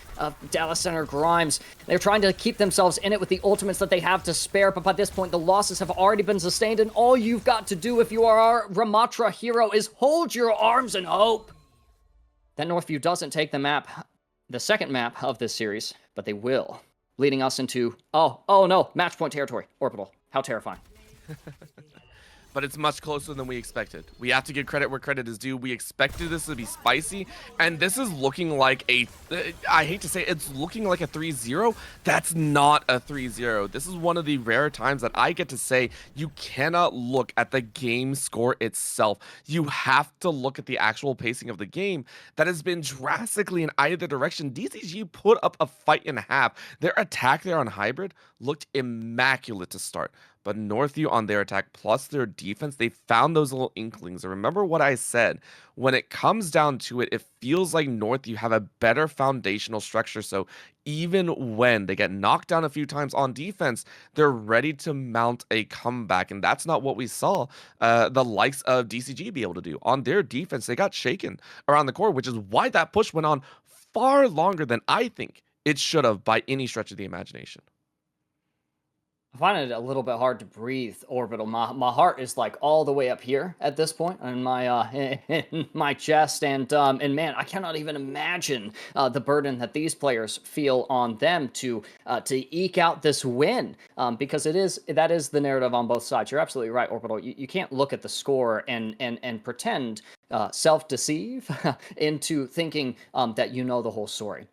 Dallas Center Grimes. They're trying to keep themselves in it with the ultimates that they have to spare, but by this point, the losses have already been sustained, and all you've got to do if you are our Ramatra hero is hold your arms and hope that Northview doesn't take the map, the second map of this series, but they will, leading us into, oh no, match point territory. Orbital. How terrifying. But it's much closer than we expected. We have to give credit where credit is due. We expected this to be spicy, and this is looking like a, I hate to say it, it's looking like a 3-0. That's not a 3-0. This is one of the rare times that I get to say you cannot look at the game score itself. You have to look at the actual pacing of the game that has been drastically in either direction. DCG put up a fight and a half. Their attack there on Hybrid looked immaculate to start. But Northview on their attack plus their defense, they found those little inklings. And remember what I said, when it comes down to it, it feels like Northview have a better foundational structure. So even when they get knocked down a few times on defense, they're ready to mount a comeback. And that's not what we saw the likes of DCG be able to do. On their defense, they got shaken around the core, which is why that push went on far longer than I think it should have by any stretch of the imagination. I find it a little bit hard to breathe, Orbital. My heart is like all the way up here at this point in my in my chest, and man, I cannot even imagine the burden that these players feel on them to eke out this win, because that is the narrative on both sides. You're absolutely right, Orbital. You can't look at the score and pretend self-deceive into thinking that you know the whole story.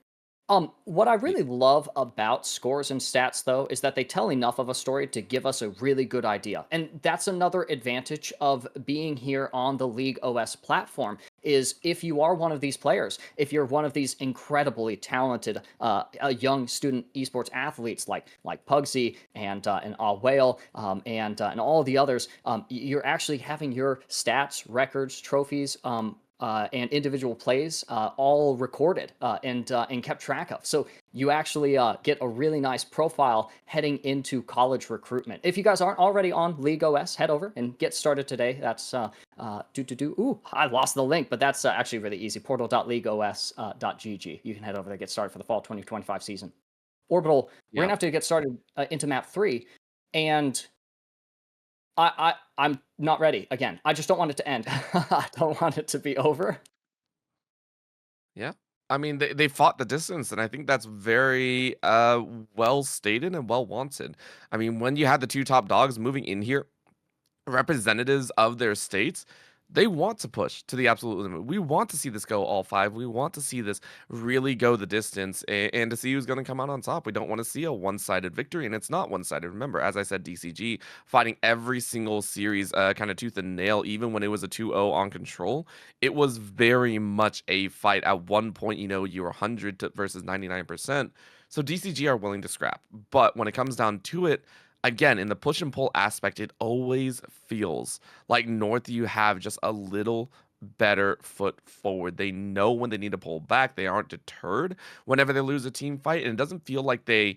What I really love about scores and stats, though, is that they tell enough of a story to give us a really good idea. And that's another advantage of being here on the League OS platform, is if you are one of these players, if you're one of these incredibly talented young student esports athletes like Pugsy and Whale and all the others, you're actually having your stats, records, trophies, and individual plays all recorded and kept track of. So you actually get a really nice profile heading into college recruitment. If you guys aren't already on League OS, head over and get started today. That's ooh, I lost the link, but that's actually really easy. Portal.leagueos.gg. You can head over there, get started for the fall 2025 season. Orbital, we're gonna have to get started into map 3, and I'm not ready again. I just don't want it to end. I don't want it to be over. Yeah. I mean, they fought the distance, and I think that's very well stated and well wanted. I mean, when you had the two top dogs moving in here, representatives of their states, they want to push to the absolute limit. We want to see this go all five. We want to see this really go the distance and to see who's going to come out on top. We don't want to see a one-sided victory, and it's not one-sided. Remember, as I said, DCG fighting every single series kind of tooth and nail, even when it was a 2-0 on control. It was very much a fight. At one point, you were 100 versus 99%. So DCG are willing to scrap. But when it comes down to it, again, in the push and pull aspect, it always feels like Northview have just a little better foot forward. They know when they need to pull back. They aren't deterred whenever they lose a team fight. And it doesn't feel like they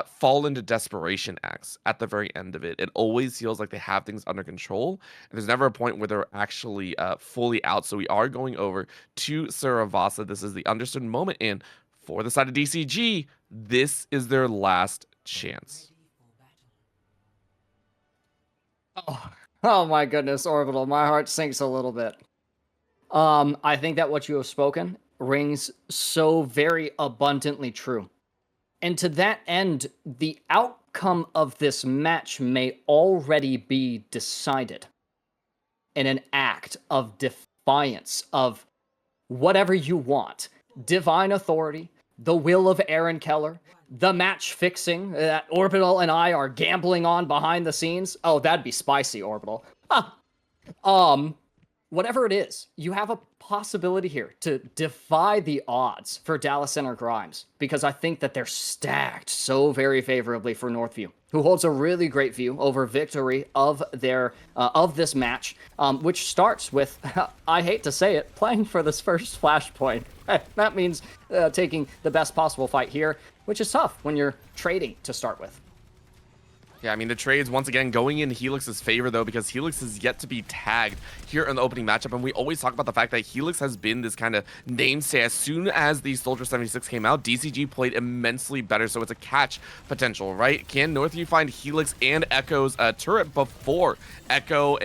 fall into desperation acts at the very end of it. It always feels like they have things under control. And there's never a point where they're actually fully out. So we are going over to Saravasa. This is the understood moment. And for the side of DCG, this is their last chance. Oh my goodness, Orbital. My heart sinks a little bit. I think that what you have spoken rings so very abundantly true. And to that end, the outcome of this match may already be decided in an act of defiance of whatever you want. Divine authority, the will of Aaron Keller, the match fixing that Orbital and I are gambling on behind the scenes. Oh, that'd be spicy, Orbital. Whatever it is, you have a possibility here to defy the odds for Dallas Center Grimes, because I think that they're stacked so very favorably for Northview, who holds a really great view over victory of this match, which starts with, I hate to say it, playing for this first flashpoint. That means taking the best possible fight here, which is tough when you're trading to start with. Yeah, I mean, the trades, once again, going in Helix's favor, though, because Helix is yet to be tagged here in the opening matchup. And we always talk about the fact that Helix has been this kind of namesay. As soon as the Soldier 76 came out, DCG played immensely better, so it's a catch potential, right? Can Northview find Helix and Echo's turret before Echo's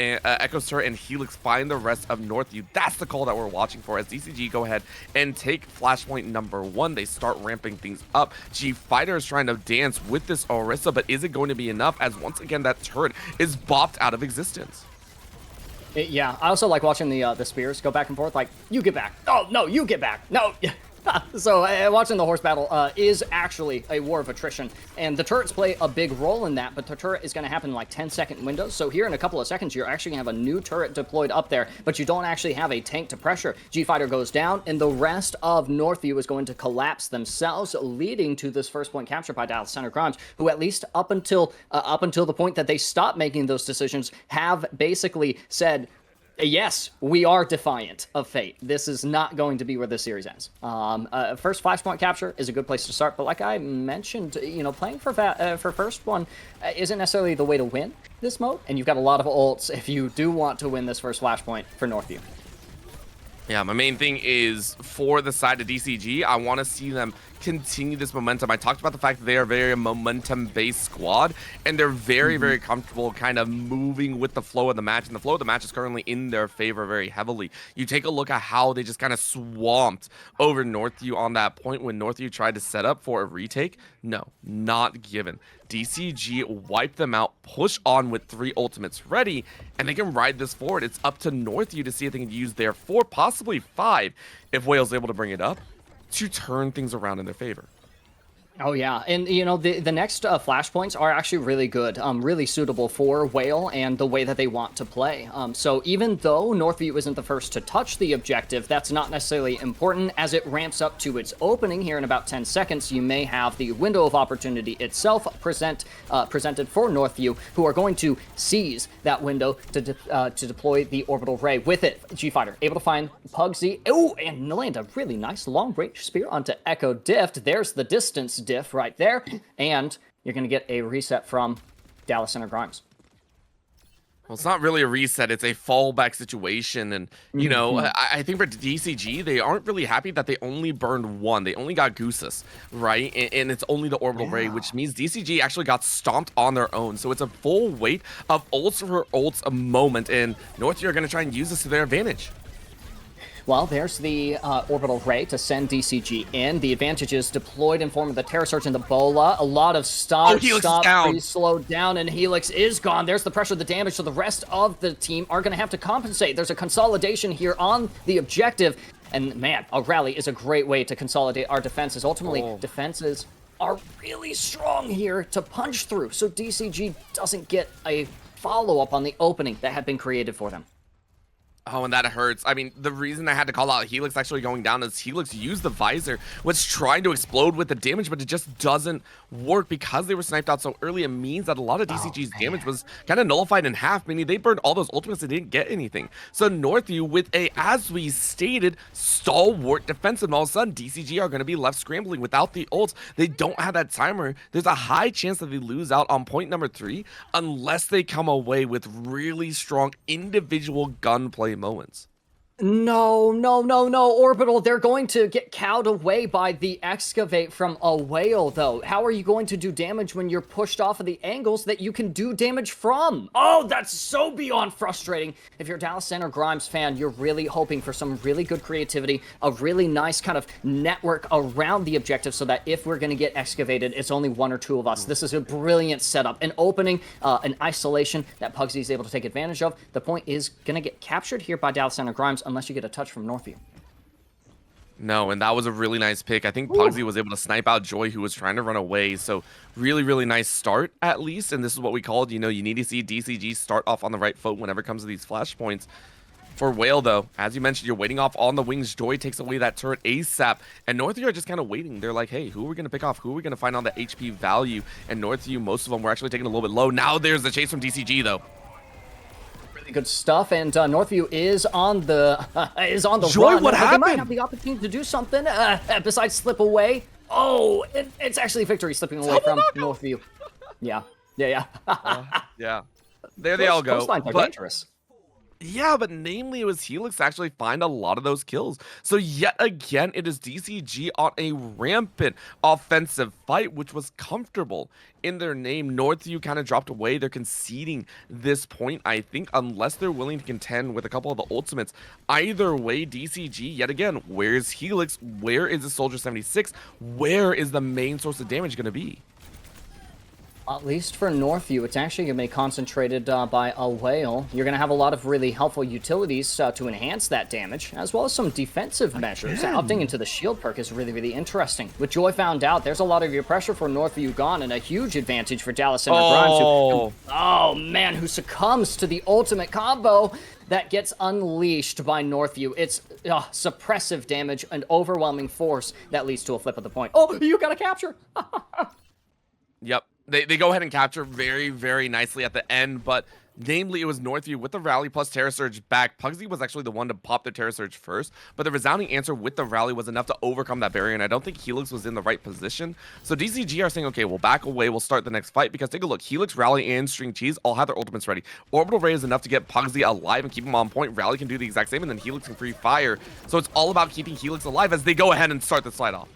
turret and Helix find the rest of Northview? That's the call that we're watching for, as DCG go ahead and take flashpoint number 1. They start ramping things up. G Fighter is trying to dance with this Orisa, but is it going to be enough, as once again that turret is bopped out of existence? Yeah, I also like watching the spears go back and forth, like, you get back. Oh, no, you get back. No. So watching the horse battle is actually a war of attrition, and the turrets play a big role in that, but the turret is going to happen in like 10-second windows. So here in a couple of seconds, you're actually going to have a new turret deployed up there, but you don't actually have a tank to pressure. G-Fighter goes down, and the rest of Northview is going to collapse themselves, leading to this first point capture by Dallas Center Grimes, who at least up until the point that they stop making those decisions, have basically said, yes, we are defiant of fate. This is not going to be where this series ends. First flashpoint capture is a good place to start, but like I mentioned, playing for first one isn't necessarily the way to win this mode, and you've got a lot of ults if you do want to win this first flashpoint for Northview. Yeah, my main thing is for the side of DCG, I want to see them continue this momentum. I talked about the fact that they are a very momentum-based squad, and they're very, very comfortable kind of moving with the flow of the match, and the flow of the match is currently in their favor very heavily. You take a look at how they just kind of swamped over Northview on that point when Northview tried to set up for a retake. No, not given. DCG wiped them out, push on with 3 ultimates ready, and they can ride this forward. It's up to Northview to see if they can use their 4, possibly 5, if Whale's able to bring it up, to turn things around in their favor. Oh yeah, and the next flashpoints are actually really good, really suitable for Whale and the way that they want to play. So even though Northview isn't the first to touch the objective, that's not necessarily important. As it ramps up to its opening here in about 10 seconds, you may have the window of opportunity itself presented for Northview, who are going to seize that window to deploy the orbital ray. With it, G-Fighter able to find Pugsy, and land a really nice long-range spear onto Echo Dift. There's the distance diff right there, and you're going to get a reset from Dallas Center Grimes. Well, it's not really a reset, it's a fallback situation, and I think for DCG, they aren't really happy that they only burned 1. They only got Goosus, right? And it's only the orbital ray, which means DCG actually got stomped on their own. So it's a full weight of ults for ults a moment, and Northview are going to try and use this to their advantage. Well, there's the orbital ray to send DCG in. The advantage is deployed in form of the Terra Surge and the Bola. A lot of stop, freeze, slowed down, and Helix is gone. There's the pressure, the damage, so the rest of the team are going to have to compensate. There's a consolidation here on the objective, and man, a rally is a great way to consolidate our defenses. Ultimately, defenses are really strong here to punch through, so DCG doesn't get a follow-up on the opening that had been created for them. Oh, and that hurts. I mean, the reason I had to call out Helix actually going down is Helix used the visor, was trying to explode with the damage, but it just doesn't work because they were sniped out so early. It means that a lot of DCG's damage was kind of nullified in half, meaning they burned all those ultimates and didn't get anything. So Northview with a, as we stated, stalwart defensive, and all of a sudden DCG are going to be left scrambling without the ults. They don't have that timer. There's a high chance that they lose out on point number 3 unless they come away with really strong individual gunplay moments. No, no, no, no, Orbital. They're going to get cowed away by the excavate from a whale, though. How are you going to do damage when you're pushed off of the angles that you can do damage from? Oh, that's so beyond frustrating. If you're a Dallas Center Grimes fan, you're really hoping for some really good creativity, a really nice kind of network around the objective so that if we're going to get excavated, it's only 1 or 2 of us. This is a brilliant setup. An opening, an isolation that Pugsy is able to take advantage of. The point is going to get captured here by Dallas Center Grimes unless you get a touch from Northview. No, and that was a really nice pick. I think Pugsy was able to snipe out Joy, who was trying to run away. So really, really nice start, at least. And this is what we called, you know, you need to see DCG start off on the right foot whenever it comes to these flashpoints. For Whale, though, as you mentioned, you're waiting off on the wings. Joy takes away that turret ASAP. And Northview are just kind of waiting. They're like, hey, who are we going to pick off? Who are we going to find on the HP value? And Northview, most of them were actually taking a little bit low. Now there's the chase from DCG, though. Good stuff, and Northview is on the Joy, run. what happened? They might have the opportunity to do something besides slip away. Oh, it's actually Victory slipping away from Northview. Yeah. Yeah. There they all go. Coastlines are dangerous. Yeah, but namely, it was Helix actually find a lot of those kills. So yet again, it is DCG on a rampant offensive fight, which was comfortable in their name. Northview kind of dropped away. They're conceding this point, I think, unless they're willing to contend with a couple of the ultimates. Either way, DCG, yet again, where's Helix? Where is the Soldier 76? Where is the main source of damage going to be? At least for Northview, it's actually going to be concentrated by a whale. You're going to have a lot of really helpful utilities to enhance that damage, as well as some defensive measures. Opting into the shield perk is really, really interesting. With Joy found out, there's a lot of your pressure for Northview gone, and a huge advantage for Dallas Center Grimes, who succumbs to the ultimate combo that gets unleashed by Northview. It's suppressive damage and overwhelming force that leads to a flip of the point. Oh, you got to capture! Yep. They go ahead and capture very, very nicely at the end, but namely, it was Northview with the rally plus Terra Surge back. Pugsy was actually the one to pop the Terra Surge first, but the resounding answer with the rally was enough to overcome that barrier, and I don't think Helix was in the right position. So DCG are saying, okay, we'll back away, we'll start the next fight, because take a look, Helix, Rally, and String Cheese all have their ultimates ready. Orbital Ray is enough to get Pugsy alive and keep him on point. Rally can do the exact same, and then Helix can free fire. So it's all about keeping Helix alive as they go ahead and start the slide off.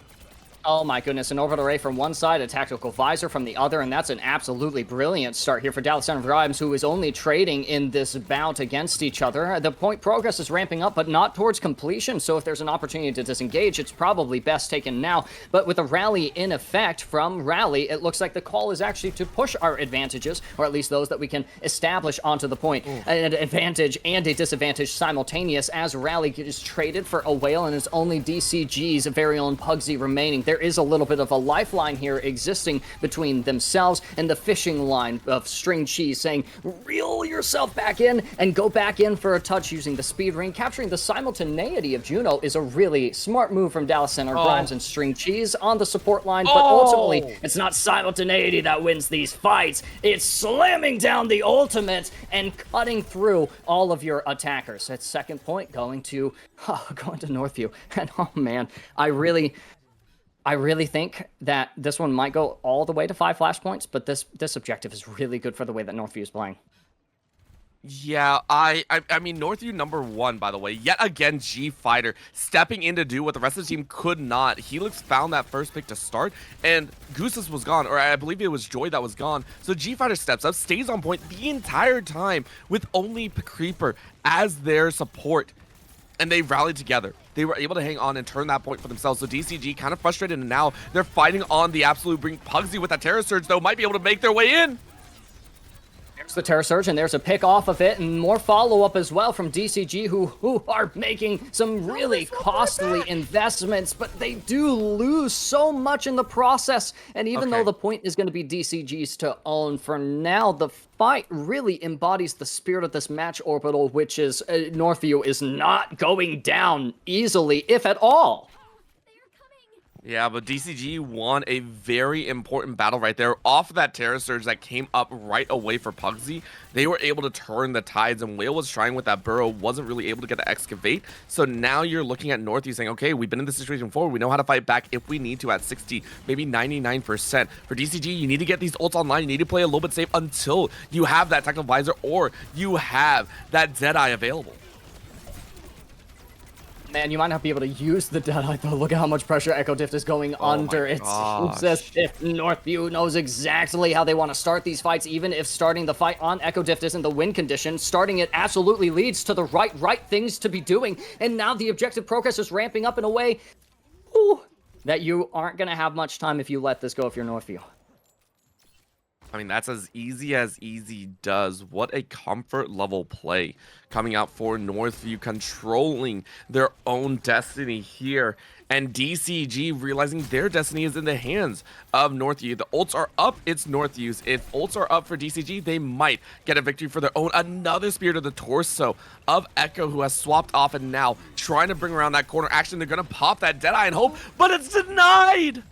Oh my goodness, an orbital ray from one side, a tactical visor from the other, and that's an absolutely brilliant start here for Dallas Center Grimes, who is only trading in this bout against each other. The point progress is ramping up, but not towards completion, so if there's an opportunity to disengage, it's probably best taken now. But with a rally in effect from Rally, it looks like the call is actually to push our advantages, or at least those that we can establish onto the point. An advantage and a disadvantage simultaneous as Rally is traded for a whale, and it's only DCG's very own Pugsy remaining. There is a little bit of a lifeline here existing between themselves and the fishing line of String Cheese saying, reel yourself back in and go back in for a touch using the speed ring. Capturing the simultaneity of Juno is a really smart move from Dallas Center Grimes and String Cheese on the support line, but ultimately it's not simultaneity that wins these fights. It's slamming down the ultimate and cutting through all of your attackers. At second point going to Northview. And oh man, I really think that this one might go all the way to 5 flashpoints, but this objective is really good for the way that Northview is playing. Yeah, I mean, Northview #1, by the way. Yet again, G Fighter stepping in to do what the rest of the team could not. Helix found that first pick to start, and Goose's was gone, or I believe it was Joy that was gone. So G Fighter steps up, stays on point the entire time with only Creeper as their support. And they rallied together. They were able to hang on and turn that point for themselves. So DCG kind of frustrated, and now they're fighting on the absolute brink. Pugsy with that Terra Surge, though, might be able to make their way in. the Terra Surge, and there's a pick off of it, and more follow-up as well from DCG, who are making some really costly investments, but they do lose so much in the process. And even though the point is going to be DCG's to own for now, the fight really embodies the spirit of this match, Orbital, which is Northview is not going down easily, if at all. Yeah, but DCG won a very important battle right there. Off of that Terra Surge that came up right away for Pugsy, they were able to turn the tides, and Whale was trying with that burrow, wasn't really able to get the excavate. So now you're looking at Northview saying, okay, we've been in this situation before. We know how to fight back if we need to at 60, maybe 99%. For DCG, you need to get these ults online. You need to play a little bit safe until you have that Technical Visor or you have that Deadeye available. Man, you might not be able to use the Deadeye, though. Look at how much pressure Echo Dift is going under. It's as if Northview knows exactly how they want to start these fights, even if starting the fight on Echo Dift isn't the win condition. Starting it absolutely leads to the right things to be doing. And now the objective progress is ramping up in a way that you aren't going to have much time if you let this go if you're Northview. I mean, that's as easy does. What a comfort level play coming out for Northview, controlling their own destiny here. And DCG realizing their destiny is in the hands of Northview. The ults are up, it's Northview's. If ults are up for DCG, they might get a victory for their own. Another spear to the torso of Echo, who has swapped off and now trying to bring around that corner action. They're going to pop that Deadeye and hope, but it's denied!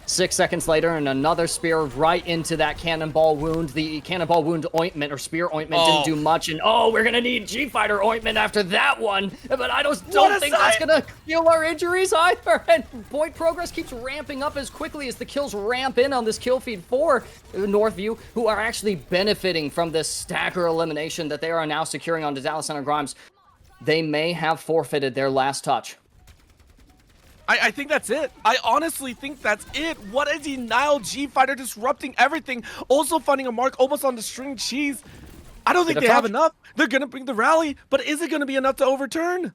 6 seconds later, and another spear right into that cannonball wound. The cannonball wound ointment, or spear ointment, didn't do much. And we're gonna need G-Fighter ointment after that one. But I don't think that's gonna heal our injuries either. And point progress keeps ramping up as quickly as the kills ramp in on this kill feed for Northview, who are actually benefiting from this stagger elimination that they are now securing onto Dallas Center Grimes. They may have forfeited their last touch. I think that's it. I honestly think that's it. What a denial. G-Fighter disrupting everything. Also finding a mark almost on the string cheese. I don't think they have enough. They're going to bring the rally, but is it going to be enough to overturn?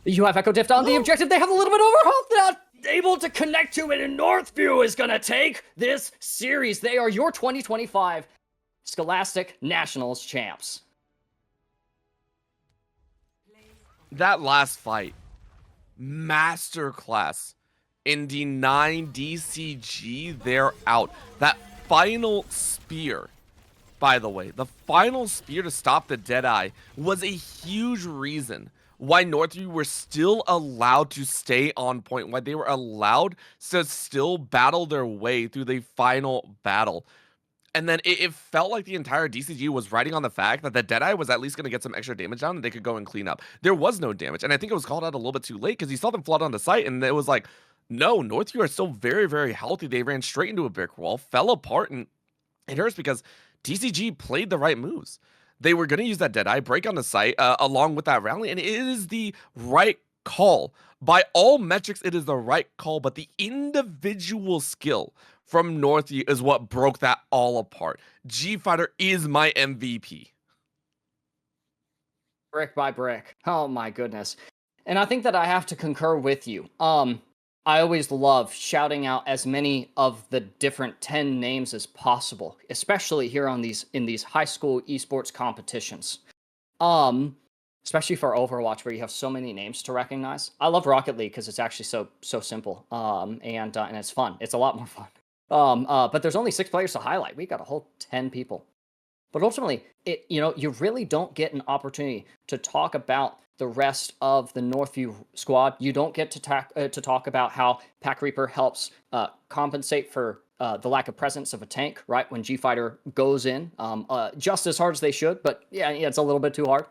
You have Echo Dift on the objective. They have a little bit over health, not able to connect to it, and Northview is going to take this series. They are your 2025 Scholastic Nationals champs. That last fight. Masterclass in denying DCG they're out. That final spear, by the way, the final spear to stop the Deadeye was a huge reason why Northview were still allowed to stay on point, why they were allowed to still battle their way through the final battle. And then it felt like the entire DCG was riding on the fact that the Deadeye was at least going to get some extra damage down and they could go and clean up. There was no damage. And I think it was called out a little bit too late because you saw them flood on the site and it was like, no, Northview are still very, very healthy. They ran straight into a brick wall, fell apart, and it hurts because DCG played the right moves. They were going to use that Deadeye, break on the site along with that rally, and it is the right call. By all metrics, it is the right call, but the individual skill from Northview is what broke that all apart. G-Fighter is my MVP. Brick by brick. Oh my goodness. And I think that I have to concur with you. I always love shouting out as many of the different 10 names as possible, especially here on in these high school esports competitions. Especially for Overwatch, where you have so many names to recognize. I love Rocket League because it's actually so simple. And it's fun. It's a lot more fun. But there's only 6 players to highlight. We got a whole 10 people. But ultimately, you really don't get an opportunity to talk about the rest of the Northview squad. You don't get to talk about how Pack Reaper helps compensate for the lack of presence of a tank, right? When G-Fighter goes in, just as hard as they should, but yeah, it's a little bit too hard.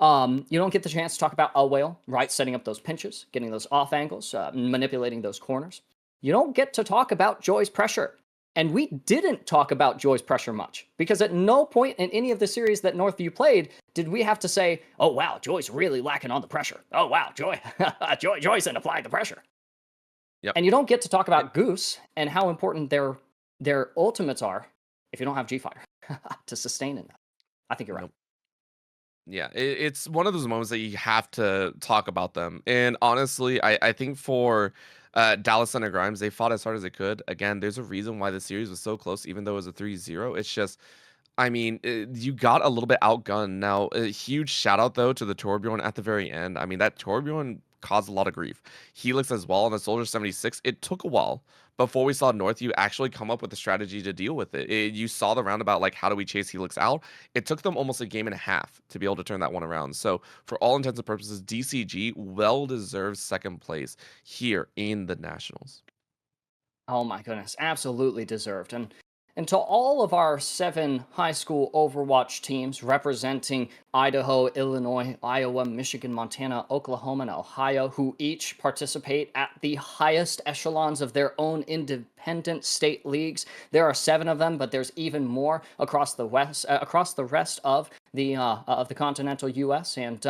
You don't get the chance to talk about a Whale, right? Setting up those pinches, getting those off angles, manipulating those corners. You don't get to talk about Joy's pressure. And we didn't talk about Joy's pressure much, because at no point in any of the series that Northview played did we have to say, oh, wow, Joy's really lacking on the pressure. Oh, wow, Joy, Joy's in applying the pressure. Yep. And you don't get to talk about Goose and how important their ultimates are if you don't have G-Fighter to sustain in that. I think you're right. Yeah, it's one of those moments that you have to talk about them. And honestly, I think for Dallas Center Grimes, they fought as hard as they could. Again, there's a reason why the series was so close, even though it was a 3-0. It's just I mean, you got a little bit outgunned. Now, a huge shout out though to the Torbjorn at the very end. I mean, that Torbjorn caused a lot of grief. Helix as well on the Soldier 76. It took a while before we saw Northview actually come up with a strategy to deal with it. You saw the roundabout, like, how do we chase Helix out? It took them almost a game and a half to be able to turn that one around. So, for all intents and purposes, DCG well deserves second place here in the Nationals. Oh my goodness, absolutely deserved. And to all of our 7 high school Overwatch teams representing Idaho, Illinois, Iowa, Michigan, Montana, Oklahoma, and Ohio, who each participate at the highest echelons of their own independent state leagues. There are 7 of them, but there's even more across the across the rest of the continental U.S. And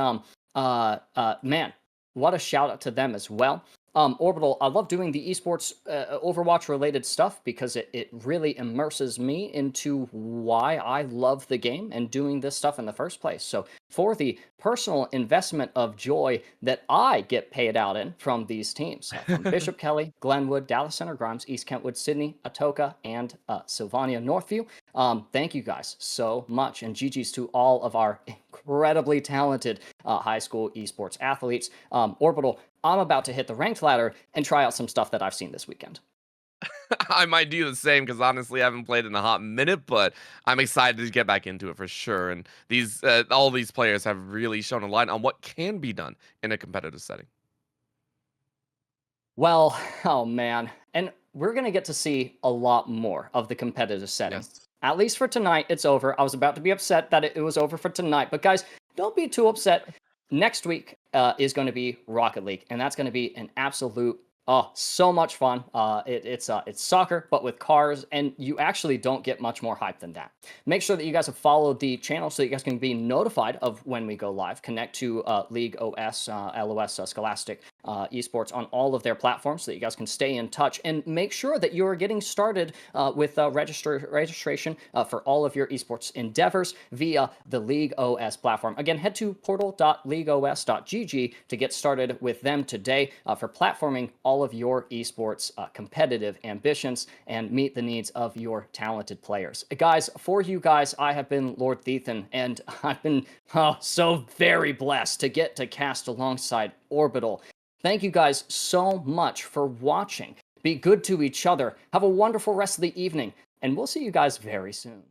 man, what a shout out to them as well. Orbital, I love doing the esports Overwatch related stuff because it really immerses me into why I love the game and doing this stuff in the first place. So for the personal investment of joy that I get paid out in from these teams, from Bishop Kelly, Glenwood, Dallas Center Grimes, East Kentwood, Sydney, Atoka, and Sylvania Northview. Thank you guys so much, and GG's to all of our incredibly talented high school esports athletes. Orbital, I'm about to hit the ranked ladder and try out some stuff that I've seen this weekend. I might do the same because honestly, I haven't played in a hot minute, but I'm excited to get back into it for sure. And these, all these players have really shown a light on what can be done in a competitive setting. Well, oh man. And we're going to get to see a lot more of the competitive setting. Yes. At least for tonight, it's over. I was about to be upset that it was over for tonight. But guys, don't be too upset. Next week is going to be Rocket League, and that's going to be an absolute so much fun. It's soccer, but with cars, and you actually don't get much more hype than that. Make sure that you guys have followed the channel so that you guys can be notified of when we go live. Connect to League OS, LOS, Scholastic esports on all of their platforms so that you guys can stay in touch, and make sure that you are getting started with registration for all of your esports endeavors via the League OS platform. Again, head to portal.leagueos.gg to get started with them today for platforming all of your esports competitive ambitions and meet the needs of your talented players. Guys, for you guys, I have been Lord Thethan, and I've been so very blessed to get to cast alongside Orbital. Thank you guys so much for watching. Be good to each other. Have a wonderful rest of the evening, and we'll see you guys very soon.